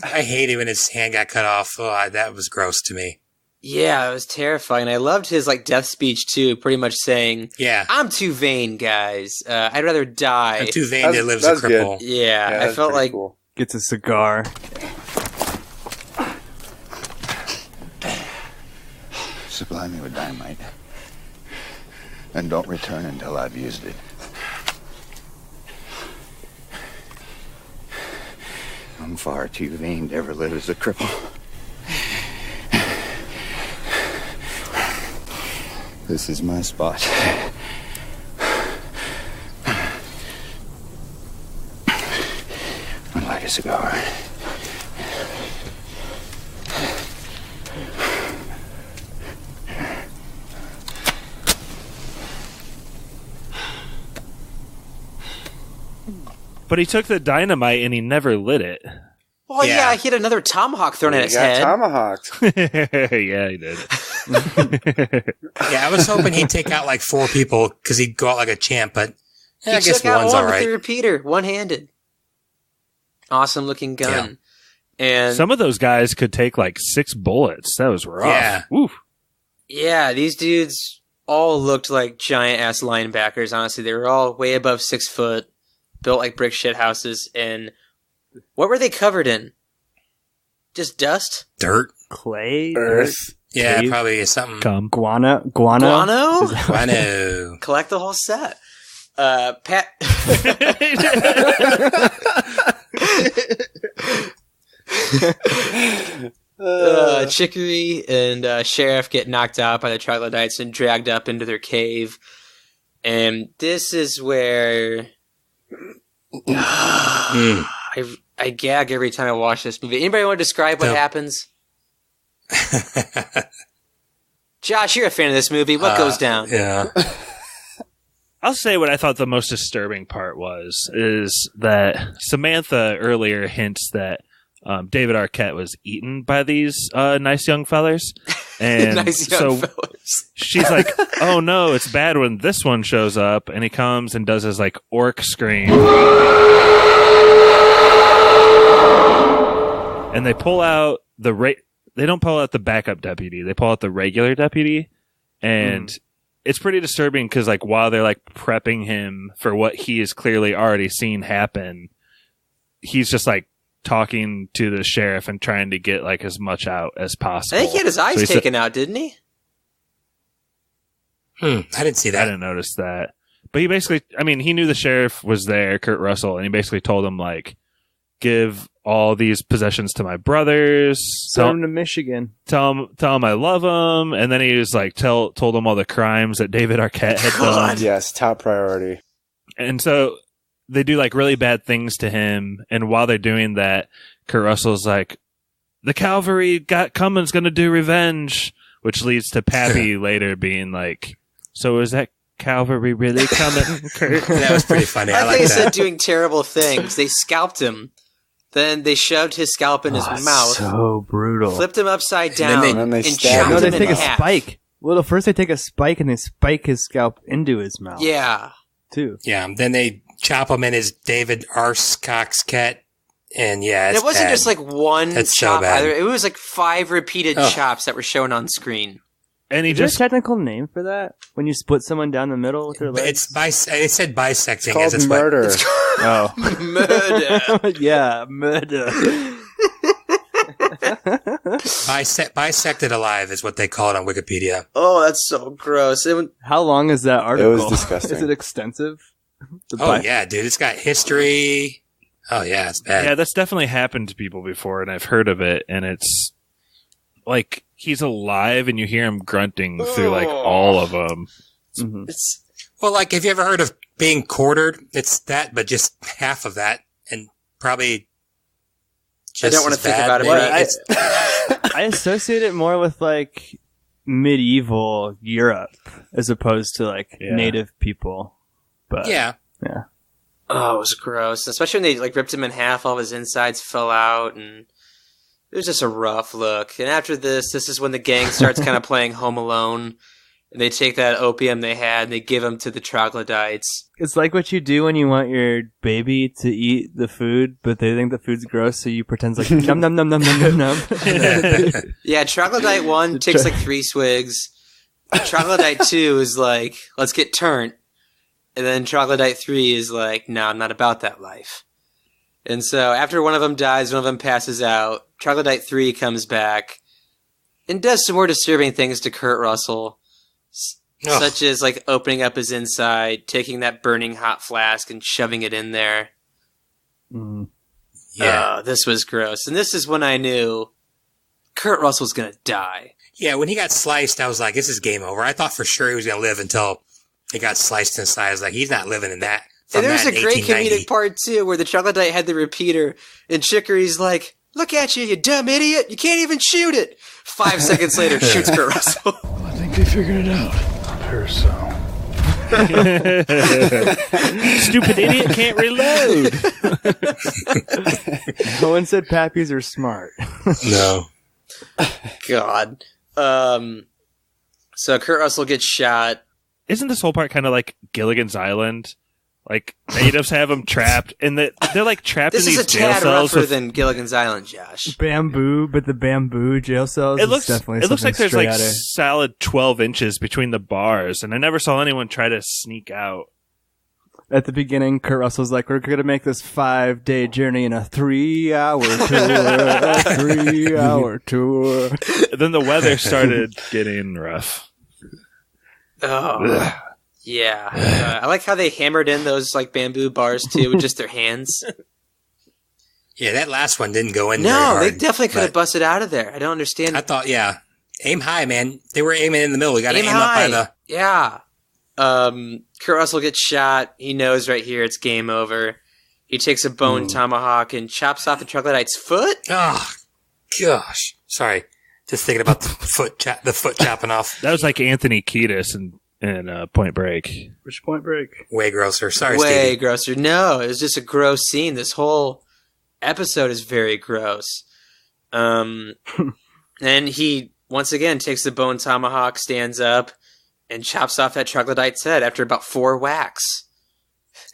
I hated when his hand got cut off. Oh, that was gross to me. Yeah, it was terrifying. I loved his death speech too, pretty much saying, "Yeah, I'm too vain, guys. I'd rather die. I'm too vain to live as a cripple." Good. Yeah, I felt like cool. Gets a cigar. Supply me with dynamite. And don't return until I've used it. I'm far too vain to ever live as a cripple. This is my spot. I'd like a cigar. But he took the dynamite and he never lit it. Well, yeah, he had another tomahawk thrown at his head. Tomahawked. Yeah, he did. Yeah, I was hoping he'd take out 4 people because he'd go out like a champ, but I guess took out one's one all right. with the repeater, one-handed. Awesome looking gun. Yeah. And some of those guys could take 6 bullets. That was rough. Yeah. Oof. Yeah, these dudes all looked like giant-ass linebackers, honestly. They were all way above 6 foot, built like brick shit houses, and what were they covered in? Just dust? Dirt? Clay? Earth? Yeah, Cave? probably something. Guano? Guano? Guano. Collect the whole set. Pat... Chicory and Sheriff get knocked out by the troglodytes and dragged up into their cave. And this is where... I gag every time I watch this movie. Anybody want to describe what happens? Josh, you're a fan of this movie. What goes down? Yeah. I'll say what I thought the most disturbing part is that Samantha earlier hints that David Arquette was eaten by these nice young fellers. And nice young fellers. She's like, oh no, it's bad when this one shows up. And he comes and does his orc scream. And they pull out they don't pull out the backup deputy. They pull out the regular deputy. And it's pretty disturbing because while they're prepping him for what he has clearly already seen happen, he's just talking to the sheriff and trying to get as much out as possible. I think he had his eyes taken out, didn't he? I didn't see that. I didn't notice that. But he basically, I mean, he knew the sheriff was there, Kurt Russell, and he basically told him, like, give all these possessions to my brothers. Send him to Michigan. Tell him I love him. And then he was like, told him all the crimes that David Arquette had done. Yes, top priority. And so they do like really bad things to him. And while they're doing that, Kurt Russell's like, the cavalry got Cummins going to do revenge, which leads to Pappy later being like, so is that cavalry really coming, Kurt? That was pretty funny. I I like think he that. said doing terrible things. They scalped him. Then they shoved his scalp in his mouth, So brutal. flipped him upside down, then they and stabbed chopped No, him. they him take in a half. spike. Well, first they take a spike and they spike his scalp into his mouth. Yeah. Too. Yeah, then they chop him in his David Arsecox's cat. And yeah, And it's it wasn't bad. just like one That's so chop bad. either. It was like 5 repeated Oh. chops that were shown on screen. And he Is there a just, technical name for that? When you split someone down the middle with your legs? It said bisecting. It's called as murder. Oh. Murder. Yeah, murder. Bisected alive is what they call it on Wikipedia. Oh, that's so gross. How long is that article? was disgusting. Is it extensive? Oh yeah, dude, it's got history. Oh yeah, it's bad. yeah, that's definitely happened to people before, and I've heard of it. And it's like he's alive, and you hear him grunting through like all of them. Mhm. It's Well, like, have you ever heard of being quartered? It's that, but just half of that, and probably just I don't want to as think bad, about it, maybe. but It's- I associate it more with like medieval Europe as opposed to like Yeah. native people. But yeah. oh, it was gross. Especially when they like ripped him in half, all of his insides fell out, and it was just a rough look. And after this is when the gang starts kind of playing Home Alone, and they take that opium they had and they give them to the troglodytes. it's like what you do when you want your baby to eat the food, but they think the food's gross, so you pretend like num num num num num num num. Yeah, troglodyte 1 takes like 3 swigs. Troglodyte 2 is like, let's get turned. And then troglodyte 3 is like, no, I'm not about that life. And so after one of them dies, one of them passes out, troglodyte 3 comes back and does some more disturbing things to Kurt Russell, Ugh. such as like opening up his inside, taking that burning hot flask and shoving it in there. Mm. Yeah. This was gross. And this is when I knew Kurt Russell's going to die. Yeah, when he got sliced, I was like, this is game over. I thought for sure he was going to live until he got sliced inside. I was like, he's not living in that. And there's a that in great 1890. comedic part, too, where the troglodyte had the repeater, and Chicory's like, look at you dumb idiot. You can't even shoot it. 5 seconds later, shoots Kurt Russell. I think they figured it out. Or so. Stupid idiot can't reload. No one said Pappies are smart. No. God. So Kurt Russell gets shot. Isn't this whole part kind of like Gilligan's Island? Like natives have them trapped, and they're like trapped This in is these a jail tad cells. rougher With, than Gilligan's Island, Josh. Bamboo, but the bamboo jail cells. it is looks definitely it looks like something there's like straight outta- solid 12 inches between the bars, and I never saw anyone try to sneak out. At the beginning, Kurt Russell's like, we're going to make this 5-day journey in a 3-hour tour. A 3-hour tour. Then the weather started getting rough. Oh. Yeah. I like how they hammered in those like bamboo bars, too, with just their hands. Yeah, that last one didn't go in very No, hard. they definitely could have but busted out of there. I don't understand. I thought, yeah. Aim high, man. They were aiming in the middle. We got to aim up high. by the... Yeah. Kurt Russell gets shot. He knows right here it's game over. He takes a bone tomahawk and chops off the troglodyte's foot. Oh, gosh. Sorry. Just thinking about the foot chopping off. That was like Anthony Kiedis in Point Break. Which Point Break? Way grosser. Sorry, Way Stevie. grosser. No, it was just a gross scene. This whole episode is very gross. And he, once again, takes the bone tomahawk, stands up, and chops off that troglodyte's head after about 4 whacks.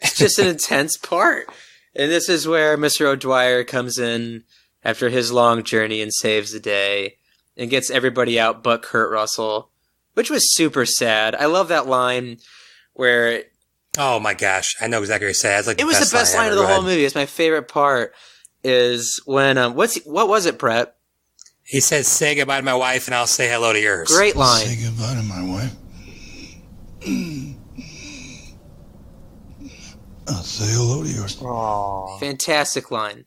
It's just an intense part. And this is where Mr. O'Dwyer comes in after his long journey and saves the day and gets everybody out but Kurt Russell, which was super sad. I love that line where Oh, my gosh. I know exactly what you're saying. It's like it was the best line of the whole movie. It's my favorite part. Is when what was it, Brett? He says, "Say goodbye to my wife, and I'll say hello to yours." Great line. Say goodbye to my wife. I'll say hello to yours. Aww. Fantastic line.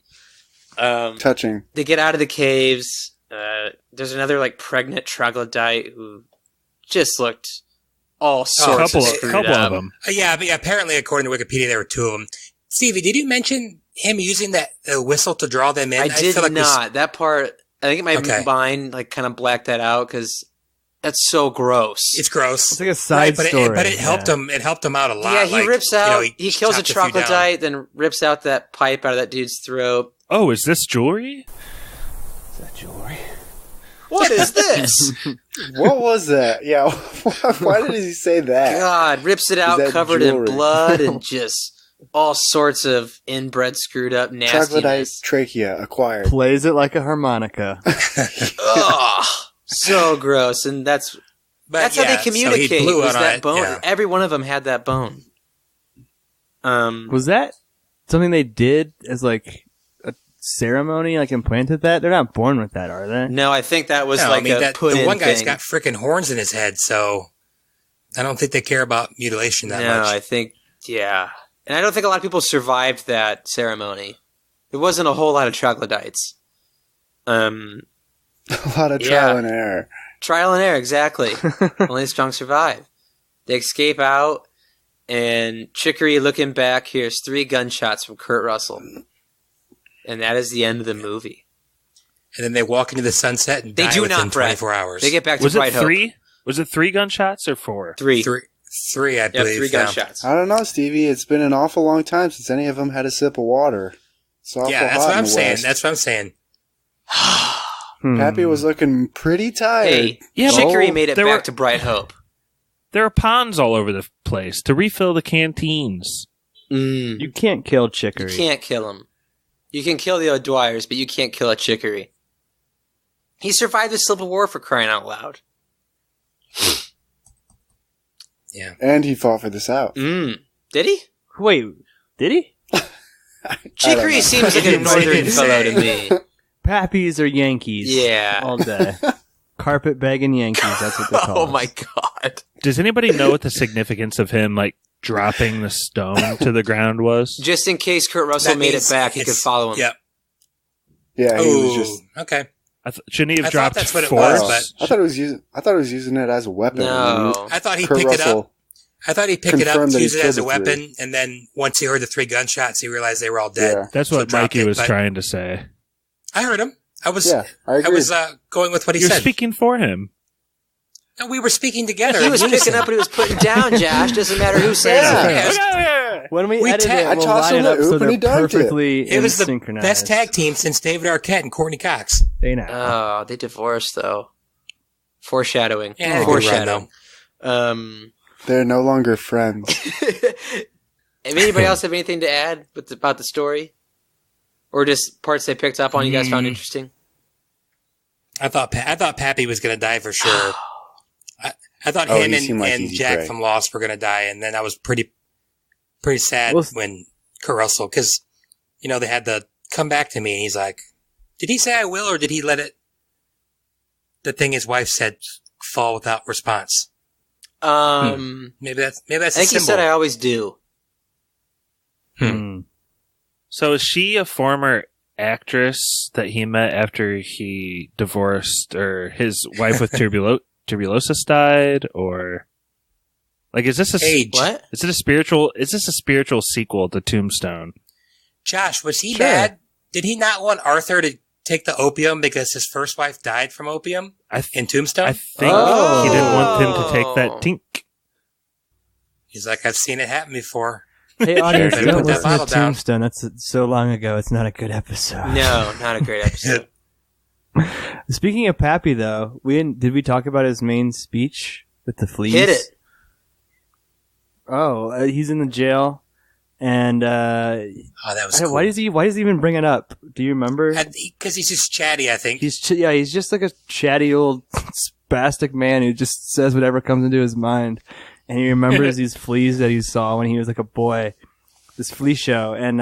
Touching. They get out of the caves. There's another like pregnant troglodyte who just looked all sorts of screwed couple up. of them. Yeah, but apparently, according to Wikipedia, there were two of them. Stevie, did you mention him using that whistle to draw them in? I did feel like not. That part, I think my mind like kind of blacked that out because that's so gross. It's gross. It's like a side story. But it helped him. It helped him out a lot. Yeah, he rips out. He kills a chopped few down. troglodyte, then rips out that pipe out of that dude's throat. Oh, is this jewelry? Is that jewelry? What is this? What was that? Yeah, why did he say that? God, rips it out covered jewelry? in blood and just all sorts of inbred, screwed up nastiness. Troglodyte trachea acquired. Plays it like a harmonica. Ugh, so gross, and that's how they communicate. So he blew was on that it, bone? yeah. Every one of them had that bone. Was that something they did as like a ceremony, like implanted that? They're not born with that, are they? No, I think that was No, like I mean, a put in the one guy's thing. got freaking horns in his head, so I don't think they care about mutilation that No, much. I think, yeah. And I don't think a lot of people survived that ceremony. There wasn't a whole lot of troglodytes. A lot of trial and error. Trial and error, exactly. Only the strong survive. They escape out, and Chicory, looking back, hears 3 gunshots from Kurt Russell. And that is the end of the movie. And then they walk into the sunset and They die do within not, Brett. 24 hours. They get back to Was Bright it Hope. 3? Was it 3 gunshots or 4? 3. Three, I believe. 3 gunshots. I don't know, Stevie. It's been an awful long time since any of them had a sip of water. It's awful Yeah, that's hot what in I'm the saying. West. That's what I'm saying. Pappy was looking pretty tired. Hey, Chicory made it back to Bright Hope. There are ponds all over the place to refill the canteens. You can't kill Chicory. You can't kill him. You can kill the O'Dwyers, but you can't kill a Chicory. He survived the Civil War, for crying out loud. Yeah. And he fought for the South. Did he? Wait, did he? Chicory seems like a northern fellow to me. Pappies or Yankees? Yeah. All day. Carpet bagging Yankees, that's what they call Oh us. my god. Does anybody know what the significance of him, like, dropping the stone to the ground was? Just in case Kurt Russell That made it means back, he could it's- follow him. Yep. Yeah, he was just. Okay. Shouldn't he have I thought dropped that's what it force? was, I thought he was using it as a weapon. No. I thought he Kurt picked it Russell up. I thought he picked it up, confirmed that he used it as a killed the weapon, and then once he heard the 3 gunshots, he realized they were all dead. Yeah. That's So what dropped Mikey it, was but trying to say. I heard him. I was going with what he You're said. speaking for him. No, we were speaking together. He in was unison. picking up what he was putting down, Josh. Doesn't matter who says it. Yes. When we edit I it, we'll tossed line him it up the so oop and he they're dunked it. perfectly It was the synchronized. best tag team since David Arquette and Courtney Cox. They know. Oh, they divorced, though. Foreshadowing. Yeah, good Foreshadowing. They're no longer friends. If anybody else have anything to add about the story? Or just parts they picked up on you guys found interesting? I thought Pappy was going to die for sure. I thought Oh, him he seemed like and easy Jack prey. from Lost were going to die, and then I was pretty sad when Kurt Russell, because they had the come back to me, and he's like, "Did he say I will, or did he let it?" The thing his wife said fall without response. Maybe that's I a think he symbol. said I always do. So is she a former actress that he met after he divorced, or his wife with tuberculosis died, or like is this a Age. What? Is this a spiritual sequel to Tombstone? Josh, was he Sure. mad? Did he not want Arthur to take the opium because his first wife died from opium in Tombstone? I think he didn't want him to take that tink. He's like, I've seen it happen before. Hey, audience, Better don't put that listen to bottle down. Tombstone. That's so long ago. It's not a good episode. No, not a great episode. Speaking of Pappy, though, did we talk about his main speech with the fleas? Hit it. Oh, he's in the jail, and that was cool. why does he even bring it up? Do you remember? Because he's just chatty, I think. He's just like a chatty old spastic man who just says whatever comes into his mind. And he remembers these fleas that he saw when he was like a boy, this flea show. And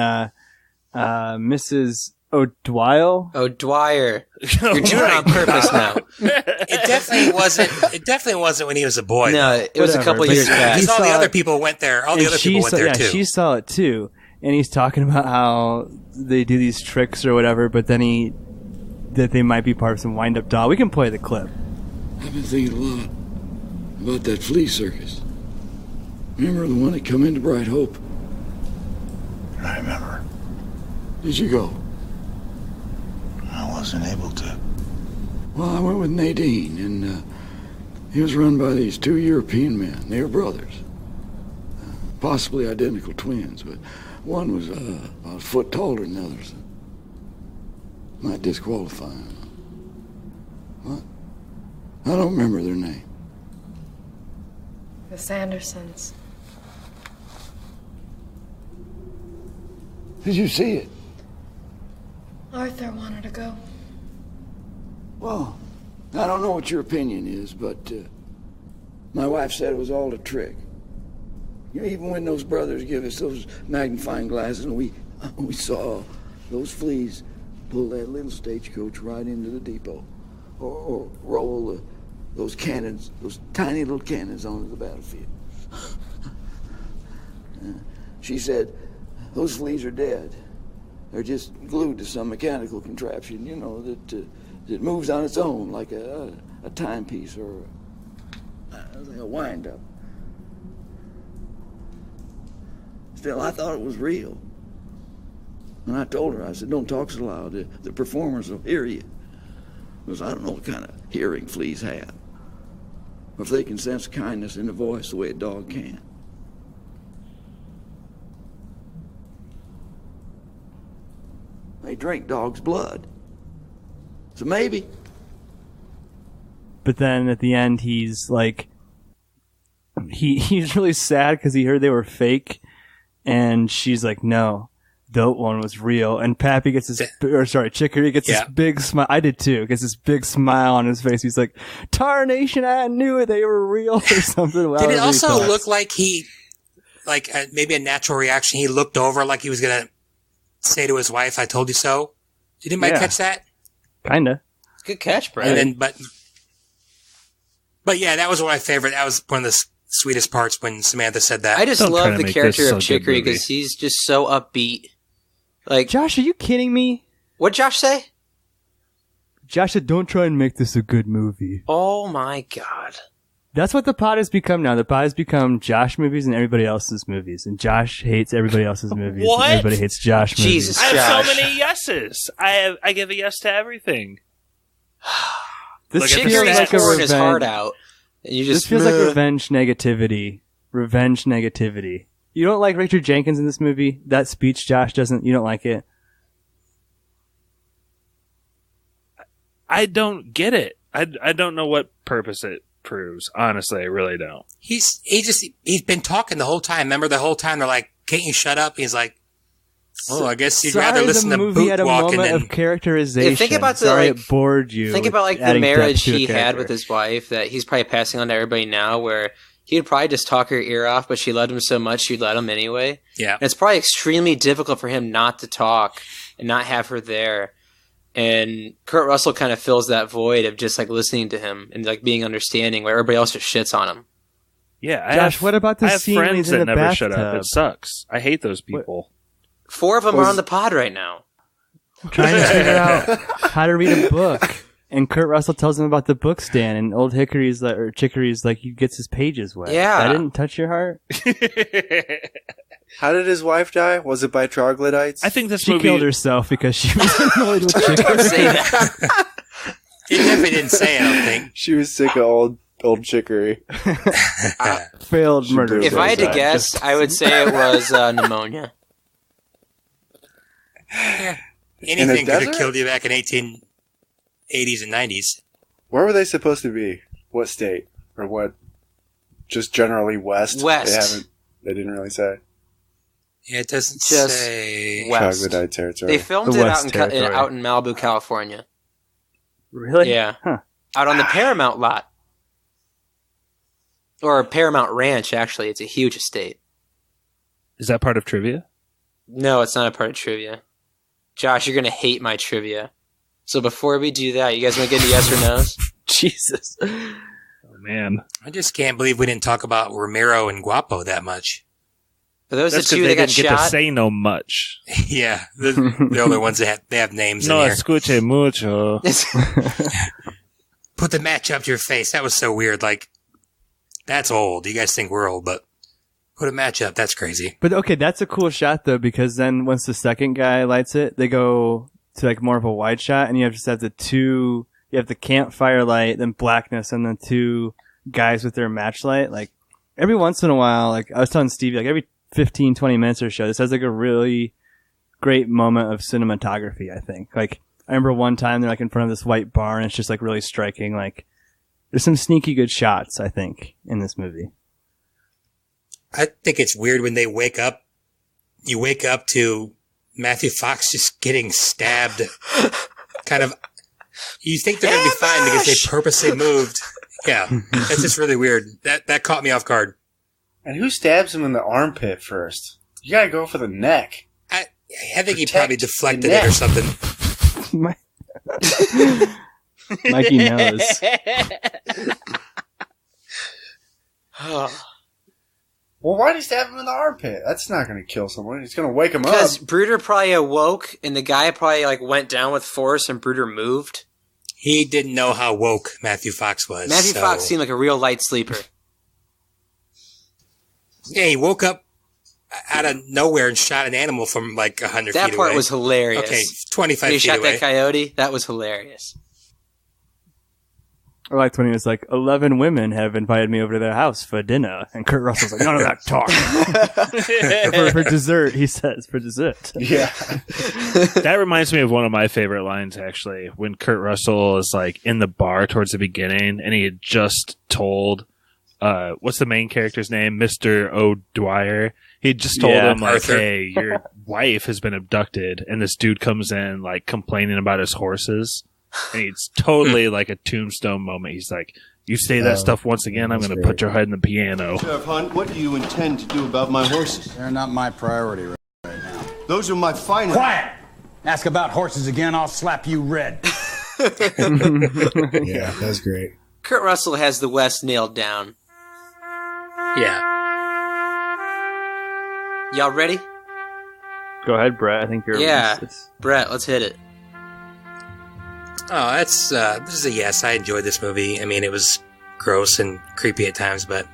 Mrs. O'Dwyer? O'Dwyer. You're doing it on purpose now. It definitely wasn't when he was a boy. No, though. it was a couple years back. Because all the other people went there. All the other people went there too. She saw it too. And he's talking about how they do these tricks or whatever, but then that they might be part of some wind-up doll. We can play the clip. I've been thinking a lot about that flea circus. Remember the one that come into Bright Hope? I remember. Did you go? I wasn't able to. Well, I went with Nadine, and he was run by these two European men. They were brothers. Possibly identical twins, but one was about a foot taller than the others. Might disqualify him. What? I don't remember their name. The Sandersons. Did you see it? Arthur wanted to go. Well, I don't know what your opinion is, but my wife said it was all a trick. You know, even when those brothers give us those magnifying glasses and we saw those fleas pull that little stagecoach right into the depot or roll those cannons, those tiny little cannons onto the battlefield. She said, those fleas are dead. They're just glued to some mechanical contraption, you know, that moves on its own like a timepiece or like a wind-up. Still, I thought it was real. And I told her, I said, don't talk so loud. The performers will hear you. Because I don't know what kind of hearing fleas have. Or if they can sense kindness in the voice the way a dog can. They drink dog's blood. So maybe. But then at the end, he's like, he's really sad because he heard they were fake. And she's like, no, the one was real. And Pappy gets Chicory gets this big smile. I did too. Gets this big smile on his face. He's like, tarnation, I knew it. They were real or something. Did it also look like maybe a natural reaction? He looked over like he was going to say to his wife, I told you so. Did anybody catch that? Kinda. Good catch, Brad. And then, but yeah, that was one of my favorite. That was one of the sweetest parts when Samantha said that. I just love the character of Chicory because he's just so upbeat. Like, Josh, are you kidding me? What'd Josh say? Josh said, don't try and make this a good movie. Oh my god. That's what the pod has become now. The pod has become Josh movies and everybody else's movies. And Josh hates everybody else's movies. What? And everybody hates Josh movies. Jesus, I have Josh. so many yeses. I give a yes to everything. This Look at feels the like a stats. his heart out. And you just this feels like revenge negativity. Revenge negativity. You don't like Richard Jenkins in this movie? That speech, Josh doesn't. You don't like it? I don't get it. I don't know what purpose it proves. Honestly, I really don't. He's been talking the whole time. Remember the whole time they're like, can't you shut up? He's like, oh, I guess you'd rather listen to movie boot had a walking moment than... of characterization. Yeah, think about it bored you. Think about like the adding marriage depth to a he had character. with his wife that he's probably passing on to everybody now, where he'd probably just talk her ear off, but she loved him so much she'd let him anyway. Yeah. And it's probably extremely difficult for him not to talk and not have her there. And Kurt Russell kind of fills that void of just like listening to him and like being understanding where everybody else just shits on him. Yeah, Josh, what about the I have scene when friends he's in that the never shut up. bathtub? It sucks. I hate those people. 4 of them are on the pod right now. Trying to figure out how to read a book. And Kurt Russell tells him about the book stand, and old Hickory's like, or Chicory's like, he gets his pages wet. Yeah. That didn't touch your heart? How did his wife die? Was it by troglodytes? I think this She movie killed herself because she was annoyed with Chicory. Say that. He definitely didn't say it, I don't think. She was sick of old Chicory. Failed murder. If I had to guess, I would say it was pneumonia. Anything could have desert? killed you back in 1880s and 90s. Where were they supposed to be? What state? Or what? Just generally west? West. They didn't really say. Yeah, it doesn't Just say... west. Troglodyte territory. They filmed The it West Territory. out in Malibu, California. Really? Yeah. Huh. Out on the Paramount lot. Or Paramount Ranch, actually. It's a huge estate. is that part of trivia? No, it's not a part of trivia. Josh, you're gonna hate my trivia. So before we do that, you guys want to get into yes or no's? Jesus. Oh, man. I just can't believe we didn't talk about Romero and Guapo that much. Are those That's the two because that they got didn't get to shot? say no much. Yeah, the only ones that have names No in here. escuche mucho. Put the match up to your face. That was so weird. Like, that's old. You guys think we're old, but put a match up. That's crazy. But okay, that's a cool shot though, because then once the second guy lights it, they go to like more of a wide shot, and you have you have the campfire light, then blackness, and then two guys with their match light. Like every once in a while, like I was telling Stevie, like every 15, 20 minutes or so, this has like a really great moment of cinematography, I think. Like I remember one time they're like in front of this white barn, and it's just like really striking. Like there's some sneaky good shots, I think, in this movie. I think it's weird when they wake up. You wake up to Matthew Fox just getting stabbed. Kind of. You think they're going to be fine because they purposely moved. Yeah, that's just really weird. That caught me off guard. And who stabs him in the armpit first? You gotta go for the neck. I think he probably deflected it or something. Mikey knows. Well, why did he stab him in the armpit? That's not going to kill someone. He's going to wake him up. Because Bruder probably awoke, and the guy probably like went down with force, and Bruder moved. He didn't know how woke Matthew Fox was. Matthew Fox seemed like a real light sleeper. Yeah, he woke up out of nowhere and shot an animal from like 100 feet away. That part was hilarious. Okay, 25 he feet shot away. that coyote. That was hilarious. I liked when he was like, 11 women have invited me over to their house for dinner. And Kurt Russell's like, none of that talk. for dessert, he says, for dessert. Yeah. That reminds me of one of my favorite lines, actually, when Kurt Russell is like in the bar towards the beginning, and he had just told, what's the main character's name? Mr. O'Dwyer. He just told him, like, Arthur. hey, your wife has been abducted. And this dude comes in, like, complaining about his horses. And it's totally like a Tombstone moment. He's like, you say that stuff once again, I'm going to put your head in the piano. Sheriff Hunt, what do you intend to do about my horses? They're not my priority right now. Those are my finest. Quiet! Ask about horses again, I'll slap you red. Yeah, that's great. Kurt Russell has the West nailed down. Yeah. Y'all ready? Go ahead, Brett. I think you're... Brett, let's hit it. Oh, this is a yes. I enjoyed this movie. I mean, it was gross and creepy at times, but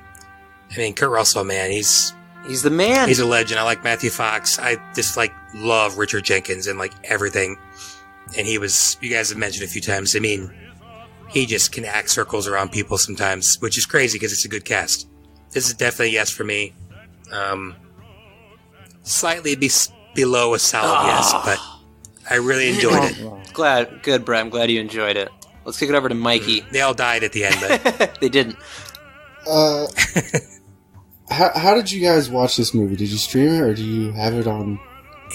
I mean, Kurt Russell, man, he's the man. He's a legend. I like Matthew Fox. I just love Richard Jenkins and everything. And he was, you guys have mentioned a few times. I mean, he just can act circles around people sometimes, which is crazy because it's a good cast. This is definitely a yes for me. Slightly below a solid yes, but I really enjoyed it. Good, Brett. I'm glad you enjoyed it. Let's kick it over to Mikey. They all died at the end, but they didn't. How did you guys watch this movie? Did you stream it or do you have it on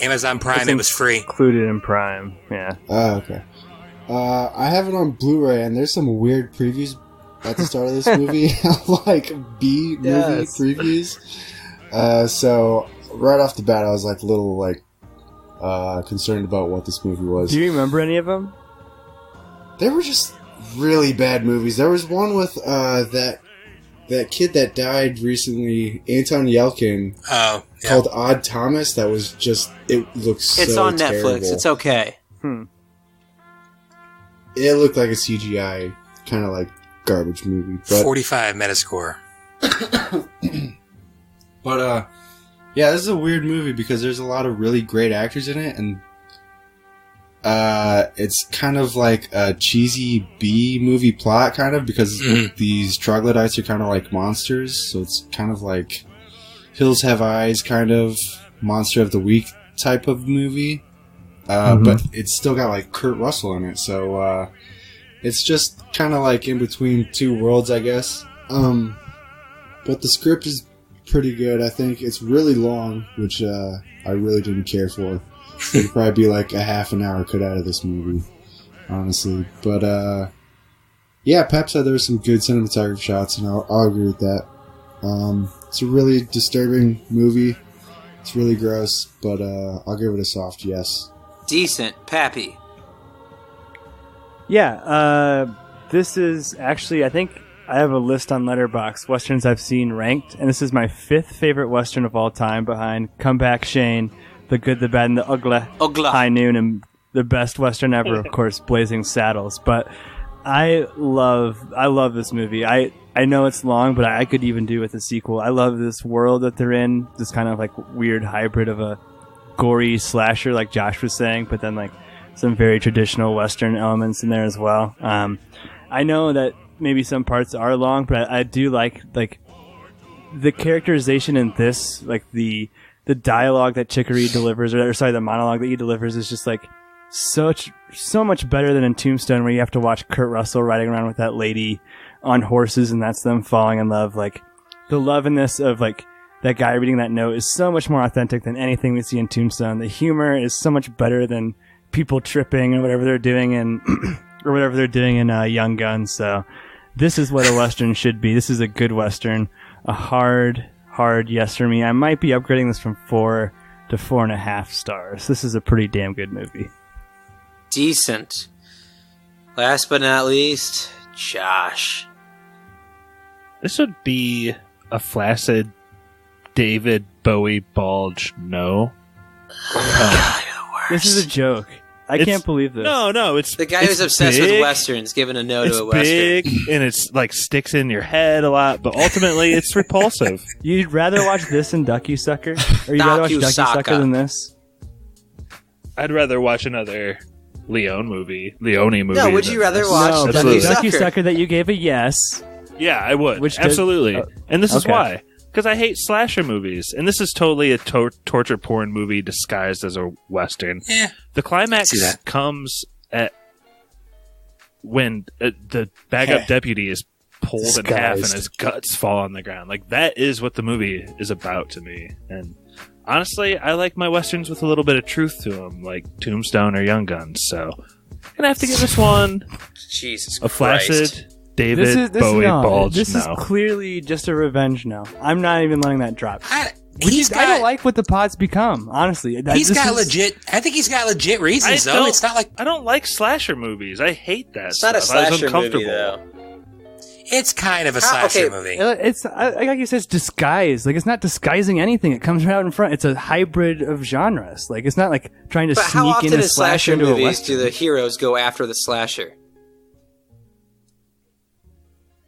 Amazon Prime? It was free. Included in Prime, yeah. Oh, okay. I have it on Blu-ray, and there's some weird previews at the start of this movie, like B-movie previews. So right off the bat, I was a little concerned about what this movie was. Do you remember any of them? They were just really bad movies. There was one with that kid that died recently, Anton Yelkin, called Odd Thomas. That was just, it looks so It's on terrible. Netflix. It's okay. It looked like a CGI kind of garbage movie. But 45 Metascore. But yeah, this is a weird movie because there's a lot of really great actors in it, and it's kind of like a cheesy B movie plot, kind of, because these troglodytes are kind of like monsters, so it's kind of like Hills Have Eyes, kind of Monster of the Week type of movie. But it's still got Kurt Russell in it, so it's just kind of in between two worlds, I guess. But the script is pretty good. I think it's really long, which I really didn't care for. It'd probably be a half an hour cut out of this movie, honestly. But yeah, Pep said there were some good cinematography shots, and I'll agree with that. It's a really disturbing movie. It's really gross, but I'll give it a soft yes. Decent. Pappy. Yeah, this is actually, I think I have a list on ZahlerBox, Westerns I've seen ranked, and this is my 5th favorite Western of all time behind Come Back Shane, The Good, the Bad, and the Ugly, High Noon, and the best Western ever, of course, Blazing Saddles. But I love this movie. I know it's long, but I could even do with a sequel. I love this world that they're in, this kind of like weird hybrid of a gory slasher, like Josh was saying, but then like some very traditional Western elements in there as well. I know that maybe some parts are long, but I do like the characterization in this, like the dialogue that Chicory delivers, or sorry, the monologue that he delivers is just like so much better than in Tombstone, where you have to watch Kurt Russell riding around with that lady on horses and that's them falling in love. Like the love in this of like that guy reading that note is so much more authentic than anything we see in Tombstone. The humor is so much better than people tripping and whatever they're doing in Young Guns. So this is what a Western should be. This is a good Western, a hard yes for me. I might be upgrading this from 4 to 4.5 stars. This is a pretty damn good movie. Decent. Last but not least, Josh. This would be a flaccid David Bowie bulge. No. This is a joke. I can't believe this. No, it's the guy who's obsessed with Westerns giving a no to a Western. It's big, and it's like sticks in your head a lot, but ultimately it's repulsive. You'd rather watch this than Ducky Sucker? Or you'd rather watch Ducky Sucker than this? I'd rather watch another Leone movie. No, would you rather watch Ducky Sucker that you gave a yes? Yeah, I would. Absolutely. And this is why. Because I hate slasher movies, and this is totally a torture porn movie disguised as a Western. Yeah. The climax comes at when the bag-up deputy is pulled in half and his guts fall on the ground. Like, that is what the movie is about to me. And honestly, I like my Westerns with a little bit of truth to them, like Tombstone or Young Guns. So I'm going to have to give this one a flaccid David Bowie bulge. This is clearly just a revenge now. I'm not even letting that drop. I don't like what the pods become, honestly. I think he's got legit reasons, though. It's not like... I don't like slasher movies. I hate that. It's not a slasher movie, though. It's kind of a slasher movie. It's, like you said, it's disguised. Like, it's not disguising anything. It comes right out in front. It's a hybrid of genres. Like, it's not like trying to sneak in a slasher into a movies Western. Do the heroes go after the slasher?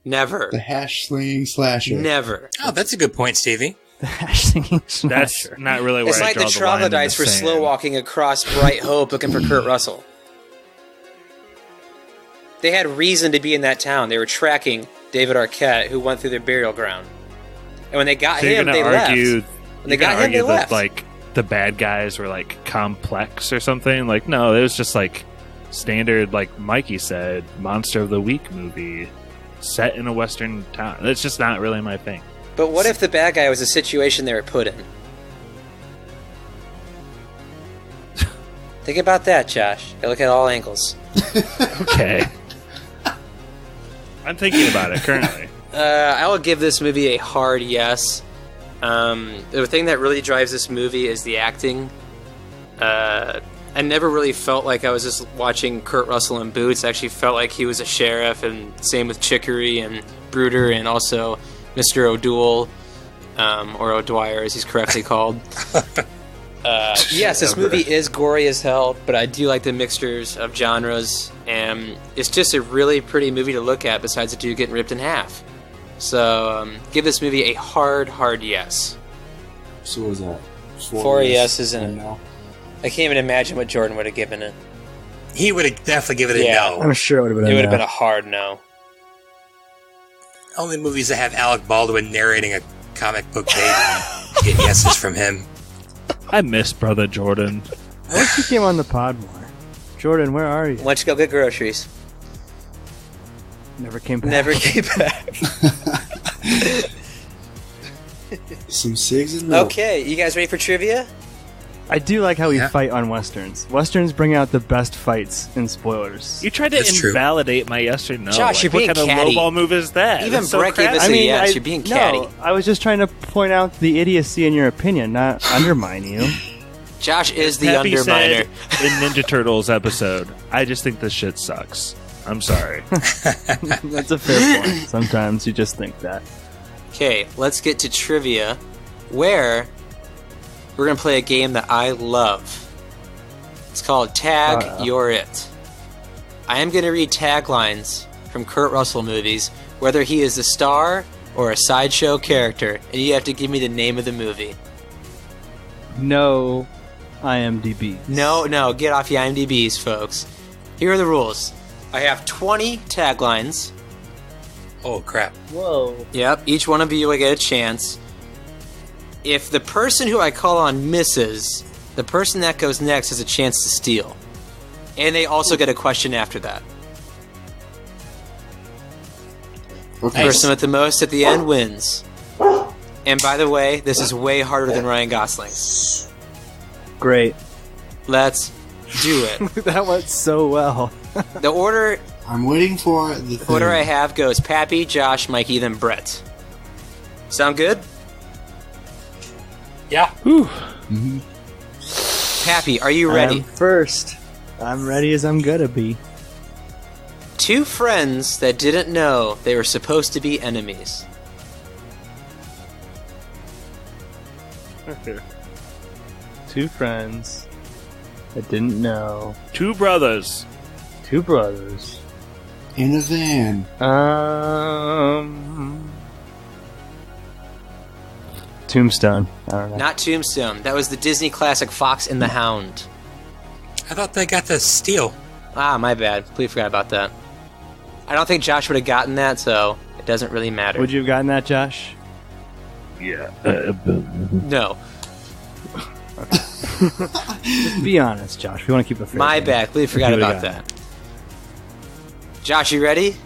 Never. The hash-slinging slasher. Never. Oh, that's a good point, Stevie. The hash-slinging slasher. That's not really where it's I like draw the the line in the troglodytes were sand. slow walking across Bright Hope looking for Kurt Russell. They had reason to be in that town. They were tracking David Arquette, who went through their burial ground. And when they got him, they left. When they got him, they left. Like, the bad guys were, like, complex or something? Like, no, it was just, like, standard, like Mikey said, Monster of the Week movie set in a Western town. That's just not really my thing. But what if the bad guy was a situation they were put in? Think about that, Josh. You look at all angles. Okay. I'm thinking about it currently. I will give this movie a hard yes. The thing that really drives this movie is the acting. I never really felt like I was just watching Kurt Russell in boots. I actually felt like he was a sheriff, and same with Chicory and Bruder, and also Mr. O'Doul, or O'Dwyer, as he's correctly called. Yes, this movie is gory as hell, but I do like the mixtures of genres, and it's just a really pretty movie to look at, besides the dude getting ripped in half. So, give this movie a hard yes. So what was that? 4 yeses and a no. I can't even imagine what Jordan would have given it. He would have definitely given it a no. I'm sure it would have been It would have been a hard no. Only movies that have Alec Baldwin narrating a comic book baby get yeses from him. I miss Brother Jordan. I wish he came on the pod more. Jordan, where are you? Why don't you go get groceries? Never came back. Never came back. Some cigs and milk. Okay, you guys ready for trivia? I do like how we fight on Westerns. Westerns bring out the best fights in spoilers. You tried to invalidate my yes or no. Josh, you're being what kind catty. of lowball move is that? Even That's so Brett gave crappy. us a yes. You're being catty. No, I was just trying to point out the idiocy in your opinion, not undermine you. Josh is the Pappy underminer. said in Ninja Turtles episode, I just think this shit sucks. I'm sorry. That's a fair point. Sometimes you just think that. Okay, let's get to trivia, where we're going to play a game that I love. It's called Tag You're It. I am going to read taglines from Kurt Russell movies, whether he is a star or a sideshow character, and you have to give me the name of the movie. No IMDb. No, get off your IMDb's, folks. Here are the rules. I have 20 taglines. Oh, crap. Whoa. Yep, each one of you will get a chance. If the person who I call on misses, the person that goes next has a chance to steal. And they also get a question after that. Okay. Person with the most at the end wins. And by the way, this is way harder than Ryan Gosling's. Great. Let's do it. That went so well. The order I'm waiting for the thing. I have goes Pappy, Josh, Mikey, then Brett. Sound good? Yeah. Mm-hmm. Pappy, are you ready? I'm first. I'm ready as I'm gonna be. Two friends that didn't know they were supposed to be enemies. Two friends that didn't know. Two brothers. Two brothers. In a van. Tombstone. I don't know. Not Tombstone. That was the Disney classic Fox and the Hound. I thought they got the steal. Ah, my bad. Completely forgot about that. I don't think Josh would have gotten that, so it doesn't really matter. Would you have gotten that, Josh? Yeah. No. Just be honest, Josh. We want to keep it fair. My bad. Completely forgot You would've about gotten that. Josh, you ready?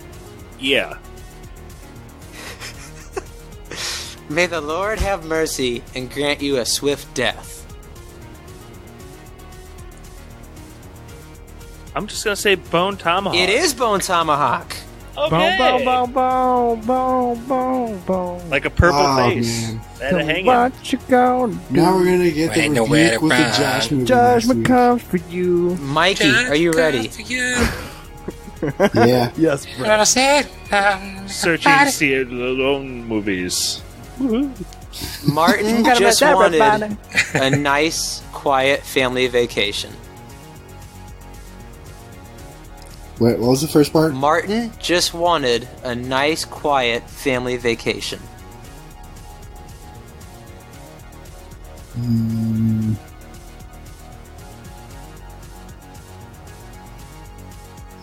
Yeah. May the Lord have mercy and grant you a swift death. I'm just gonna say Bone Tomahawk. It is Bone Tomahawk. Okay. Boom, boom, boom, boom, boom, boom. Like a purple Oh, face. man. And a hanging. What you gonna do? Now we're gonna get the Ain't nowhere rebuke to with the run. Josh movie. Judgment next comes for you. Mikey, are you ready? week. Yeah. Yes, Brett. Searching standalone movies. Martin just wanted a nice, quiet family vacation. Wait, what was the first part? Martin just wanted a nice, quiet family vacation.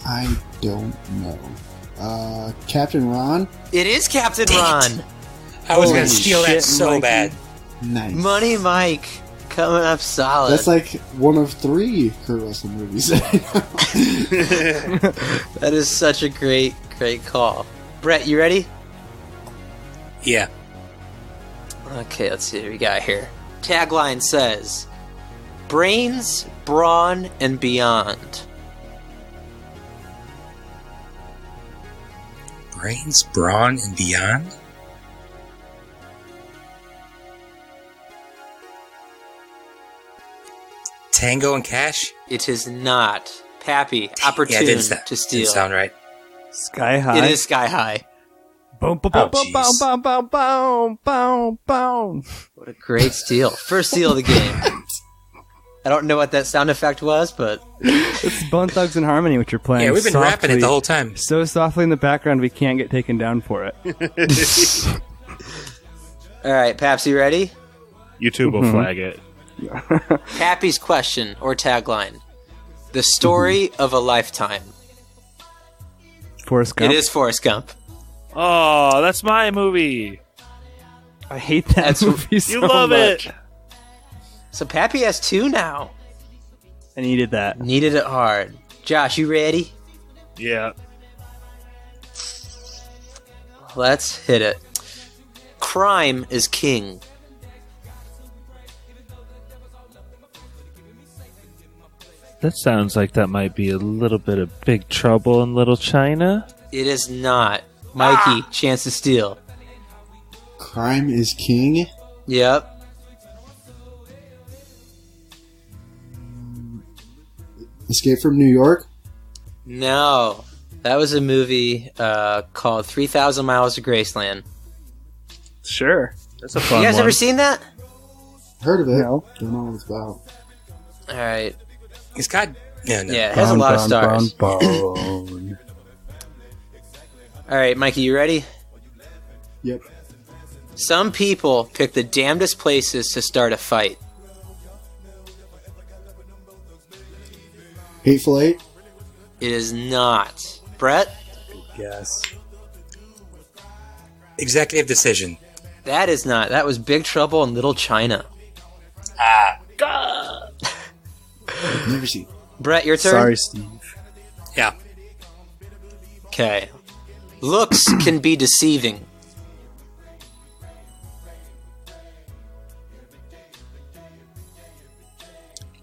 I don't know. Captain Ron? It is Captain Ron. I was going Holy to steal that shit, so Mikey. bad. Nice. Money Mike coming up solid. That's like one of 3 Kurt Russell movies. That is such a great call. Brett, you ready? Yeah. Okay, let's see what we got here. Tagline says, brains, brawn, and beyond. Brains, brawn, and beyond? Tango and Cash? It is not. Pappy, opportune Yeah, to steal. didn't sound right. Sky High. It is Sky High. Boom, boom, Oh, boom, boom, jeez. boom, boom, boom, boom, boom. What a great steal. First steal of the game. I don't know what that sound effect was, but It's Bone Thugs and Harmony, which you're playing. Yeah, we've been softly, rapping it the whole time. So softly in the background, we can't get taken down for it. all right, Paps, you ready? YouTube will flag it. Pappy's question or tagline: the story of a lifetime. Forrest Gump. It is Forrest Gump. Oh, that's my movie. I hate that That's- movie so You love much. it. So Pappy has 2 now. I needed that. Needed it hard. Josh, you ready? Yeah. Let's hit it. Crime is king. That sounds like that might be a little bit of Big Trouble in Little China. It is not. Mikey, chance to steal. Crime is king? Yep. Escape from New York? No. That was a movie called 3,000 Miles to Graceland. Sure. That's a fun You guys one. ever seen that? Heard of it. No. Don't know what it's about. All right. It's got... No. Yeah, it has a lot of stars. Bone. All right, Mikey, you ready? Yep. Some people pick the damnedest places to start a fight. Hateful Eight? It is not. Brett? Yes. Executive Decision. That is not. That was Big Trouble in Little China. Never seen. Brett, your turn? Sorry, Steve. Yeah. Okay. Looks can be deceiving.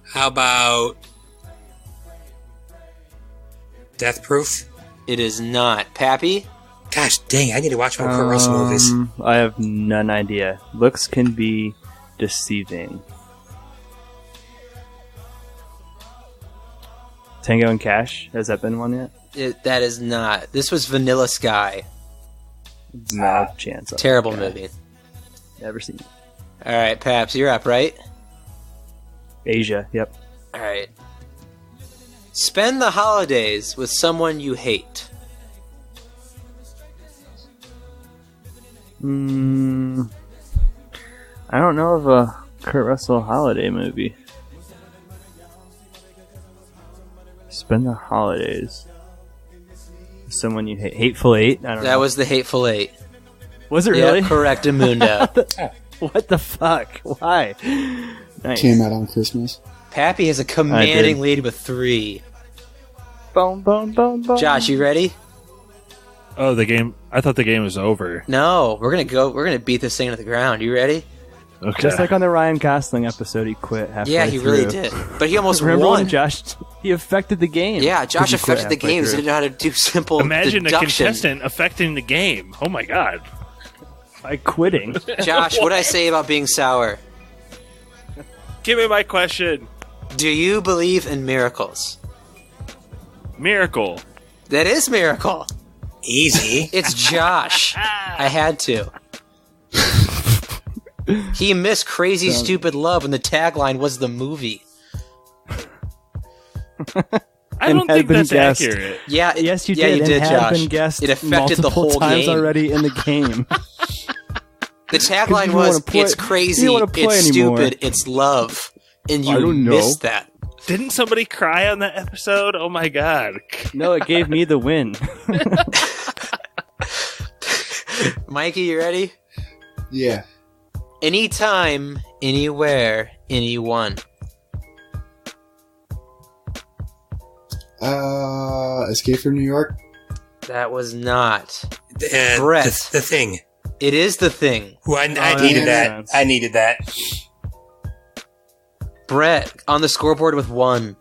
How about Death Proof? It is not. Pappy? Gosh dang, I need to watch more Kurt Russell movies. I have none idea. Looks can be deceiving. Tango and Cash? Has that been one yet? That is not. This was Vanilla Sky. No chance. of Terrible it. movie. Never seen it. All right, Paps, you're up, right? Asia, yep. All right. Spend the holidays with someone you hate. I don't know of a Kurt Russell holiday movie. Spend the holidays with someone you hate. Hateful Eight? I don't know. That was the Hateful Eight. Was it Yeah, really? correct, Amundo. What the fuck? Why? Nice. Came out on Christmas. Pappy has a commanding lead with 3. Boom. Josh, you ready? Oh, the game. I thought the game was over. No, we're gonna beat this thing to the ground. You ready? Okay. Just like on the Ryan Gosling episode, he quit halfway Yeah, he through. really did. But he almost Remember won. when Josh? He affected the game. Yeah, Josh 'Cause he quit affected the halfway games. He through. didn't know how to do simple Imagine deduction. a contestant affecting the game. Oh my god. By quitting. Josh, what'd I say about being sour? Give me my question. Do you believe in miracles? Miracle. That is Miracle. Easy. It's Josh. I had to. He missed Crazy Stupid Love when the tagline was the movie. I don't had think been that's guessed. accurate. Yeah, Yes, you yeah, did. you It did, had Josh. been guessed It affected the multiple whole times game. already in the game. The tagline you don't was, wanna play- it's crazy, you don't wanna play it's anymore. stupid, it's love. And I you don't know. missed that. Didn't somebody cry on that episode? Oh my god. No, it gave me the win. Mikey, you ready? Yeah. Anytime, anywhere, anyone. Escape from New York? That was not. The Brett. The Thing. It is The Thing. Ooh, I that needed makes that. sense. I needed that. Brett on the scoreboard with 1.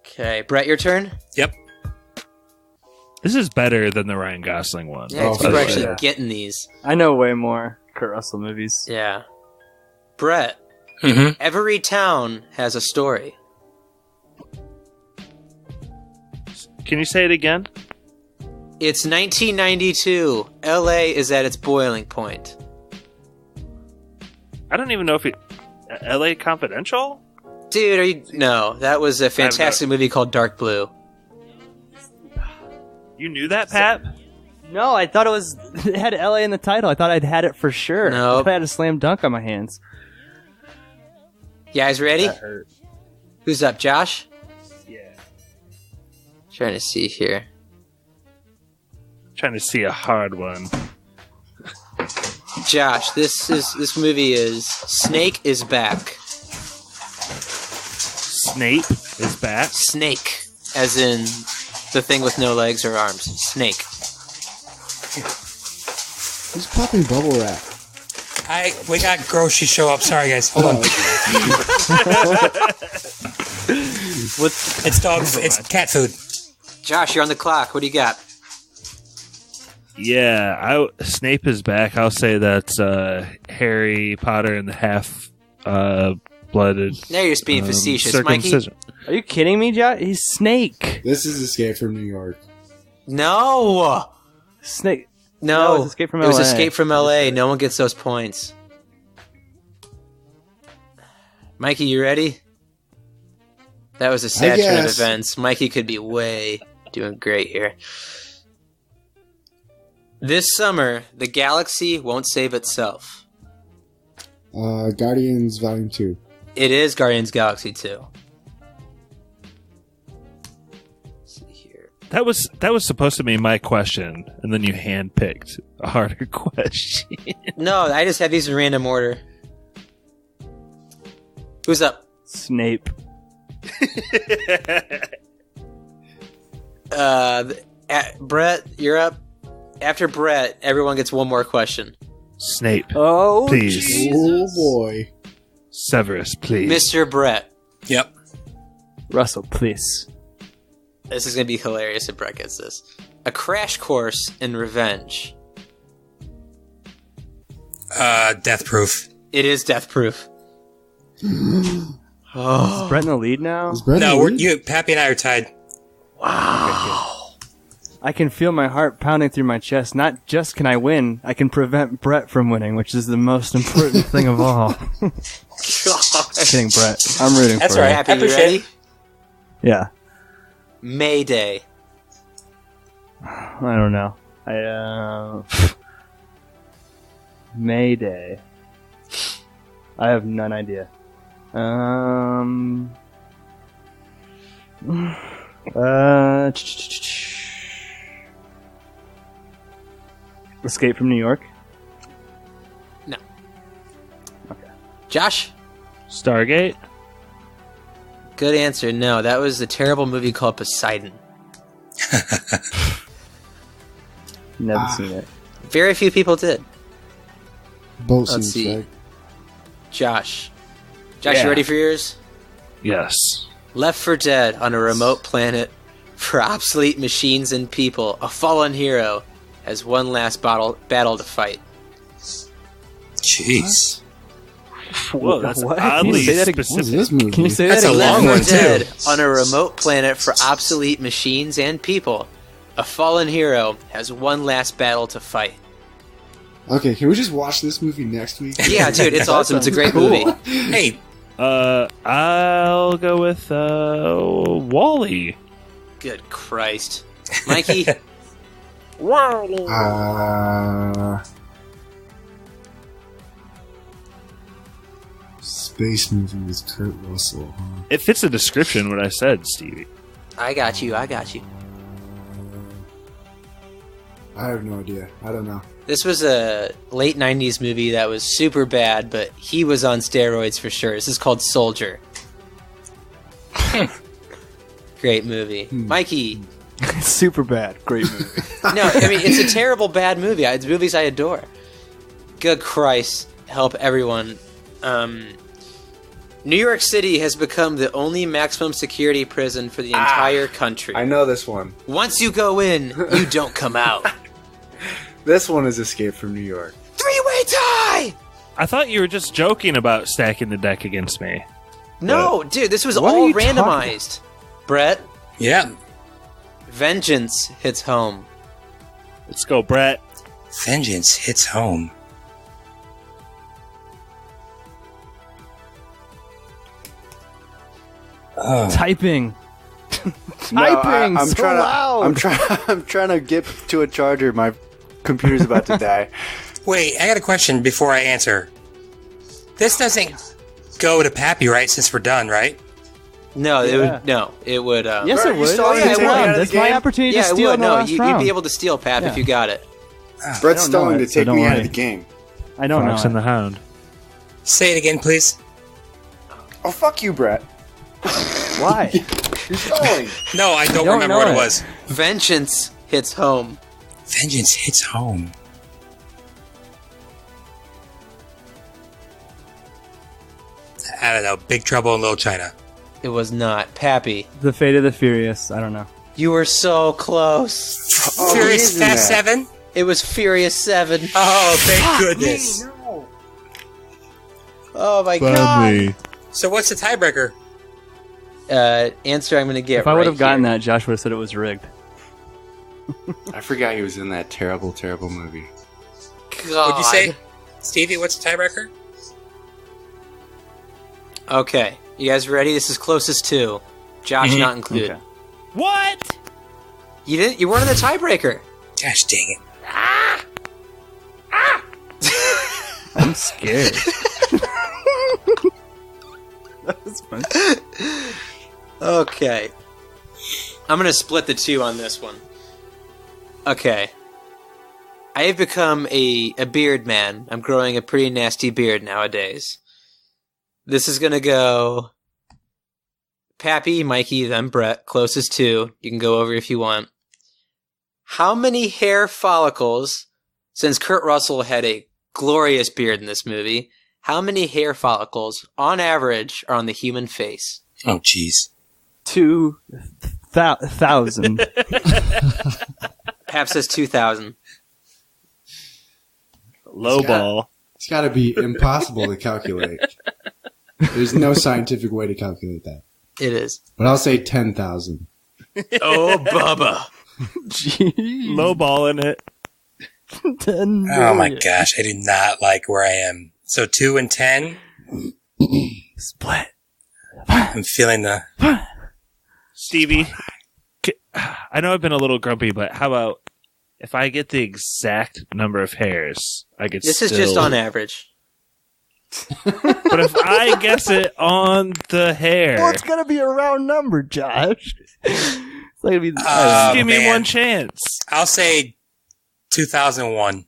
Okay, Brett, your turn? Yep. This is better than the Ryan Gosling one. Yeah, Oh, people are for actually sure. getting these. I know way more Kurt Russell movies. Yeah. Brett, Mm-hmm. every town has a story. Can you say it again? It's 1992. LA is at its boiling point. I don't even know if it. L.A. Confidential? Dude, are you... No, that was a fantastic movie called Dark Blue. You knew that, Pat? No, I thought it had LA in the title. I thought I'd had it for sure. Nope. I thought I had a slam dunk on my hands. You guys ready? That hurt. Who's up, Josh? Yeah. Trying to see here. Trying to see a hard one. Josh, this movie is Snake is Back. Snape is back. Snake, as in the thing with no legs or arms. Snake. Who's popping bubble wrap? We got grocery show up. Sorry, guys. Hold on. It's dog. It's cat food. Josh, you're on the clock. What do you got? Yeah, Snape is back. I'll say that's Harry Potter and the blooded. Now you're just being facetious, Mikey. circumcision. Are you kidding me, Josh? He's Snake. This is Escape from New York. No! Snake. No, it was Escape from It was LA. Escape from LA. No one gets those points. Mikey, you ready? That was a sad turn of guess. events. Mikey could be doing great here. This summer, the galaxy won't save itself. Guardians Volume 2. It is Guardians Galaxy 2. That was supposed to be my question, and then you handpicked a harder question. No, I just have these in random order. Who's up? Snape. Brett, you're up. After Brett, everyone gets one more question. Snape. Oh, please. Oh boy. Severus, please. Mr. Brett. Yep. Russell, please. This is going to be hilarious if Brett gets this. A crash course in revenge. Death Proof. It is Death Proof. Oh. Is Brett in the lead now? No, Pappy and I are tied. Wow. I can feel my heart pounding through my chest. Not just can I win, I can prevent Brett from winning, which is the most important thing of all. Kidding, Brett. I'm rooting That's for right. you. Happy, you ready? Yeah. May Day. I don't know. Mayday. I have none idea. Escape from New York? No. Okay. Josh? Stargate? Good answer. No, that was a terrible movie called Poseidon. Never seen it. Very few people did. Boat Let's scenes, see. right? Josh, Yeah. you ready for yours? Yes. Left for dead on a remote planet for obsolete machines and people, a fallen hero has one last battle to fight. Jeez. Whoa, that's What? oddly Can you say that again? specific. What is this movie? Can you say That's that a again? long Left one, for too. dead on a remote planet for obsolete machines and people, a fallen hero has one last battle to fight. Okay, can we just watch this movie next week? Yeah, dude, it's awesome. It's a great movie. Hey, I'll go with Wall-E. Good Christ. Mikey? Space movie with Kurt Russell, huh? It fits the description what I said, Stevie. I got you. I have no idea. I don't know. This was a late 90s movie that was super bad, but he was on steroids for sure. This is called Soldier. Great movie. Mikey. Super bad. Great movie. No, I mean, it's a terrible bad movie. It's movies I adore. Good Christ. Help everyone. New York City has become the only maximum security prison for the entire country. I know this one. Once you go in, you don't come out. This one is Escape from New York. Three-way tie! I thought you were just joking about stacking the deck against me. No, dude, this was What are all you talking randomized. Brett, yeah. vengeance hits home. Let's go, Brett. Vengeance hits home. Typing. No, Typing. I'm so trying to, loud. I'm trying to get to a charger. My computer's about to die. Wait, I got a question before I answer. This doesn't go to Pappy, right? Since we're done, right? No, it Yeah. would. No, it would. Yes, Bert, it you would. still Oh, wanna yeah, take it me out would. of the That's my game? opportunity Yeah, to it steal would. in the No, last you'd round. be able to steal, Pap, if Yeah. you got it. Brett's I don't telling know to it, so take don't me out worry. of the game. I don't Fox know. and the Hound. Say it again, please. Oh, fuck you, Brett. Why? You're going. No, I don't don't remember know what it it. was. Vengeance hits home. Vengeance hits home. I don't know. Big Trouble in Little China. It was not. Pappy, The Fate of the Furious. I don't know. you were so close. Oh, Furious isn't Fast that? 7? It was Furious 7. Oh, thank goodness. Oh my god. So what's the tiebreaker? Answer I'm going to get. If I would have right gotten here. that, Josh would have said it was rigged. I forgot he was in that terrible, terrible movie. God. What'd you say, Stevie? What's the tiebreaker? Okay, you guys ready? This is closest to. Josh not included. Okay. What? You didn't. You weren't in the tiebreaker. Gosh dang it! I'm scared. That was fun. Okay. I'm gonna split the two on this one. Okay. I have become a beard man. I'm growing a pretty nasty beard nowadays. This is gonna go Pappy, Mikey, then Brett, closest to. You can go over if you want. How many hair follicles, since Kurt Russell had a glorious beard in this movie, how many hair follicles, on average, are on the human face? Oh, jeez. 2,000. Pap says 2,000. Low ball. It's got to be impossible to calculate. There's no scientific way to calculate that. It is. But I'll say 10,000. Oh, Bubba. Jeez. Low ball in it. 10 Oh my million. gosh, I do not like where I am. So 2 and 10. Split. I'm feeling the. Stevie, I know I've been a little grumpy, but how about if I get the exact number of hairs, I could This is just on average. But if I guess it on the hair, Well, it's going to be a round number, Josh. It's not gonna be, give me man. one chance. I'll say 2001.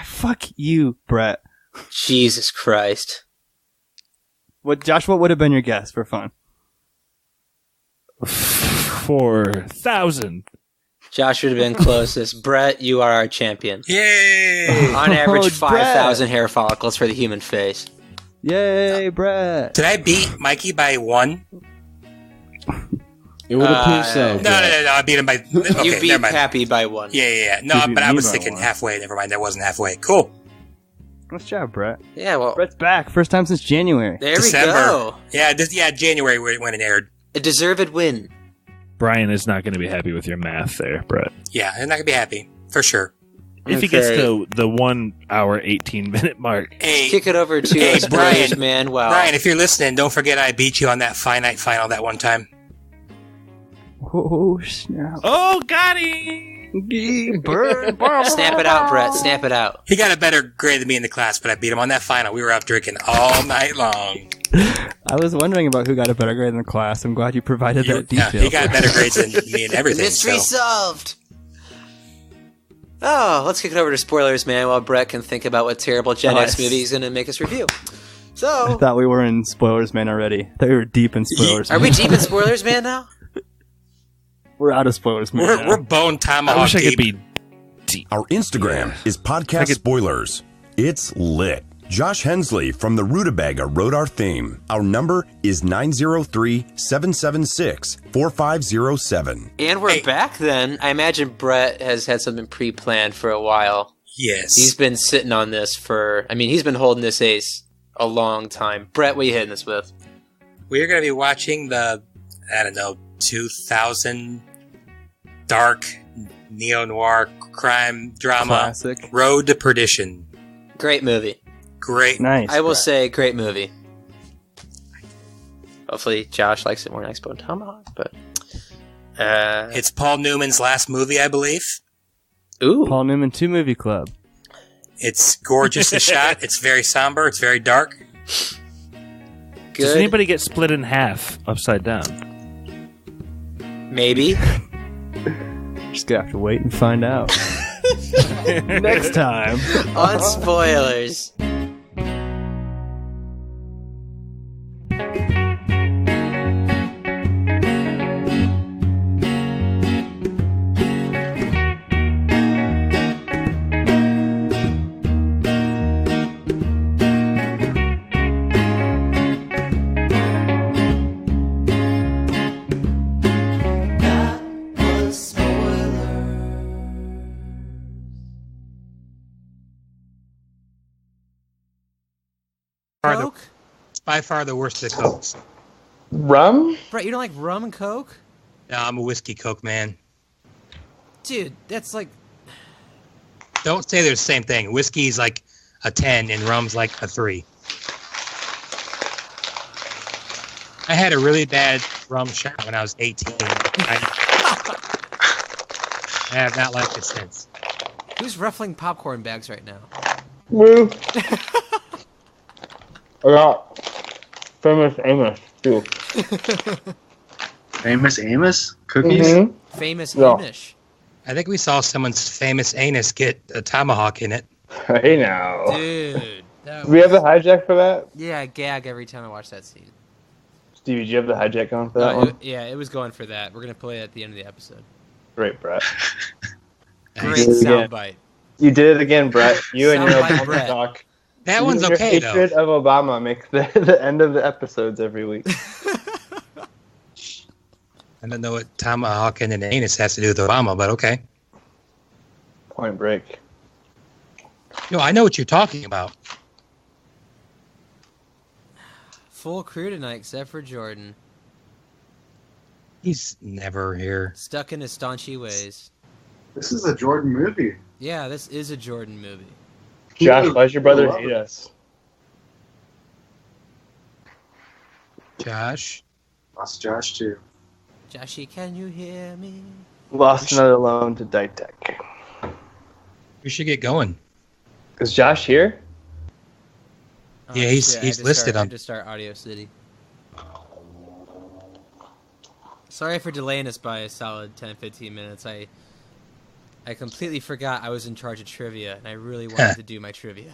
fuck you, Brett. Jesus Christ. Josh, what would have been your guess for fun? 4,000. Josh would have been closest. Brett, you are our champion. Yay! On average, Oh, 5,000 hair follicles for the human face. Yay, Brett. Did I beat Mikey by 1? It would appear so. No, I beat him by. Okay, You beat never mind. Pappy by 1. Yeah. No, You beat but I me was by thinking 1. halfway. Never mind, that wasn't halfway. Cool. Nice job, Brett. Yeah, well, Brett's back. First time since January. there December. we go. Yeah, January when it aired. A deserved win. Brian is not going to be happy with your math there, Brett. Yeah, I'm not gonna be happy for sure. If he gets Okay. to the 1 hour 18-minute mark. Hey, Kick it over to Hey, us, Brian, Brian. man. Wow. Brian, if you're listening, don't forget I beat you on that finite final that one time. Oh, snap. Oh, got him! Snap it out, Brett. Snap it out. He got a better grade than me in the class, but I beat him on that final. We were out drinking all night long. I was wondering about who got a better grade in the class. I'm glad you provided that detail. He got better grades than me and everything. Mystery so. solved. Oh, let's kick it over to spoilers, man, while Brett can think about what terrible Gen X movie he's going to make us review. I So, thought we were in Spoilers Man already. I thought we were deep in Spoilers are Man. we deep in spoilers, man, now? We're out of Spoilers Man. now. We're bone Tomahawk. I wish I could deep. be deep. Our Instagram is Podcast Spoilers. It's lit. Josh Hensley from the Rutabaga wrote our theme. Our number is 903-776-4507. And we're back then. I imagine Brett has had something pre-planned for a while. Yes. He's been sitting on this he's been holding this ace a long time. Brett, what are you hitting us with? We're going to be watching the, 2000 dark neo-noir crime drama Classic. Road to Perdition. Great movie. Great. Nice. I will say, great movie. Hopefully Josh likes it more than Expo and Tomahawk, but... It's Paul Newman's last movie, I believe. Ooh. Paul Newman 2 Movie Club. It's gorgeously shot. It's very somber. It's very dark. Good. Does anybody get split in half upside down? Maybe. Just gonna have to wait and find out. Next time. On spoilers. by far the worst of the Cokes. Rum? Brett, you don't like rum and Coke? No, I'm a whiskey Coke man. Dude, that's like... Don't say they're the same thing. Whiskey's like a 10 and rum's like a 3. I had a really bad rum shot when I was 18. I have not liked it since. Who's ruffling popcorn bags right now? Woo. I got Famous Amos, too. Famous Amos? Cookies? Mhm. Famous Yeah. Amish. I think we saw someone's famous anus get a tomahawk in it. Hey now. Dude. Do we have the hijack for that? Yeah, I gag every time I watch that scene. Stevie, do you have the hijack going for that one? It was going for that. We're going to play it at the end of the episode. Great, Brett. Great soundbite. You did it again, Brett. You and your Soundbite Obama Brett. talk. That one's Your okay, though. hatred of Obama makes the end of the episodes every week. I don't know what tomahawk and an anus has to do with Obama, but okay. Point Break. No, I know what you're talking about. Full crew tonight except for Jordan. He's never here. Stuck in his staunchy ways. This is a Jordan movie. Yeah, this is a Jordan movie. Josh, why does your brother hate us? Josh? Lost Josh, too. Joshy, can you hear me? Lost another loan to Ditech. We should get going. Is Josh here? Yeah, he's I had to listed start, I on. had to start Audio City. Sorry for delaying us by a solid 10-15 minutes. I completely forgot I was in charge of trivia, and I really wanted to do my trivia.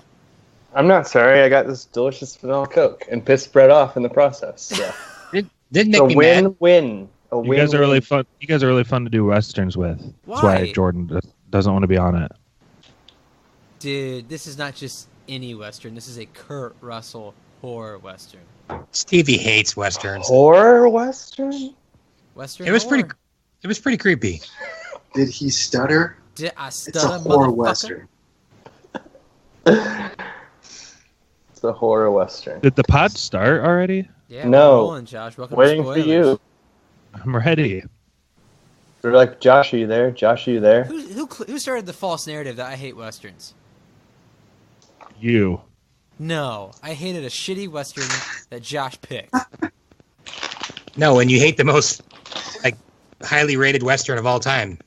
I'm not sorry. I got this delicious vanilla Coke and pissed Brett off in the process. So. Didn't make a me mad. win-win. You guys are really fun. You guys are really fun to do westerns with. That's why Why? Jordan doesn't want to be on it. Dude, this is not just any Western. This is a Kurt Russell horror Western. Stevie hates westerns. Horror Western? Western It was horror. pretty creepy. Did he stutter? Did I It's stutter, a horror motherfucker? western. It's a horror Western. Did the pod start already? Yeah, we're No. rolling, Josh. Welcome Waiting to for spoilers. you. I'm ready. They're like, Josh, are you there? Josh, are you there? Who started the false narrative that I hate Westerns? You. No, I hated a shitty Western that Josh picked. No, and you hate the most highly rated western of all time.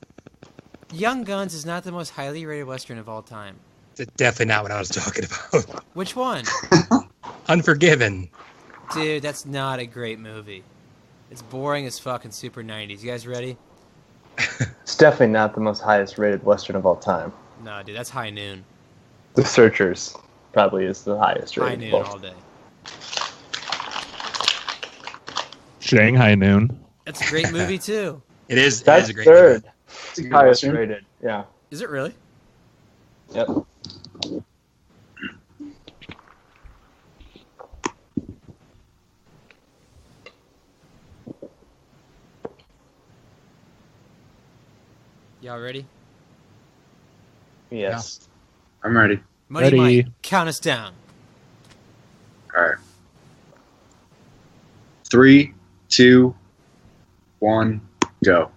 Young Guns is not the most highly rated Western of all time. That's definitely not what I was talking about. Which one? Unforgiven. Dude, that's not a great movie. It's boring as fucking super 90s. You guys ready? It's definitely not the most highest rated Western of all time. Nah, dude, that's High Noon. The Searchers probably is the highest High rated. Noon both. all day. Shanghai Noon. That's a great movie, too. It is. That's a great third. It's a good Highest Western. rated. Yeah. Is it really? Yep. Y'all ready? Yes. I'm ready. Money Ready. Mike, count us down. All right. 3, 2, 1, go.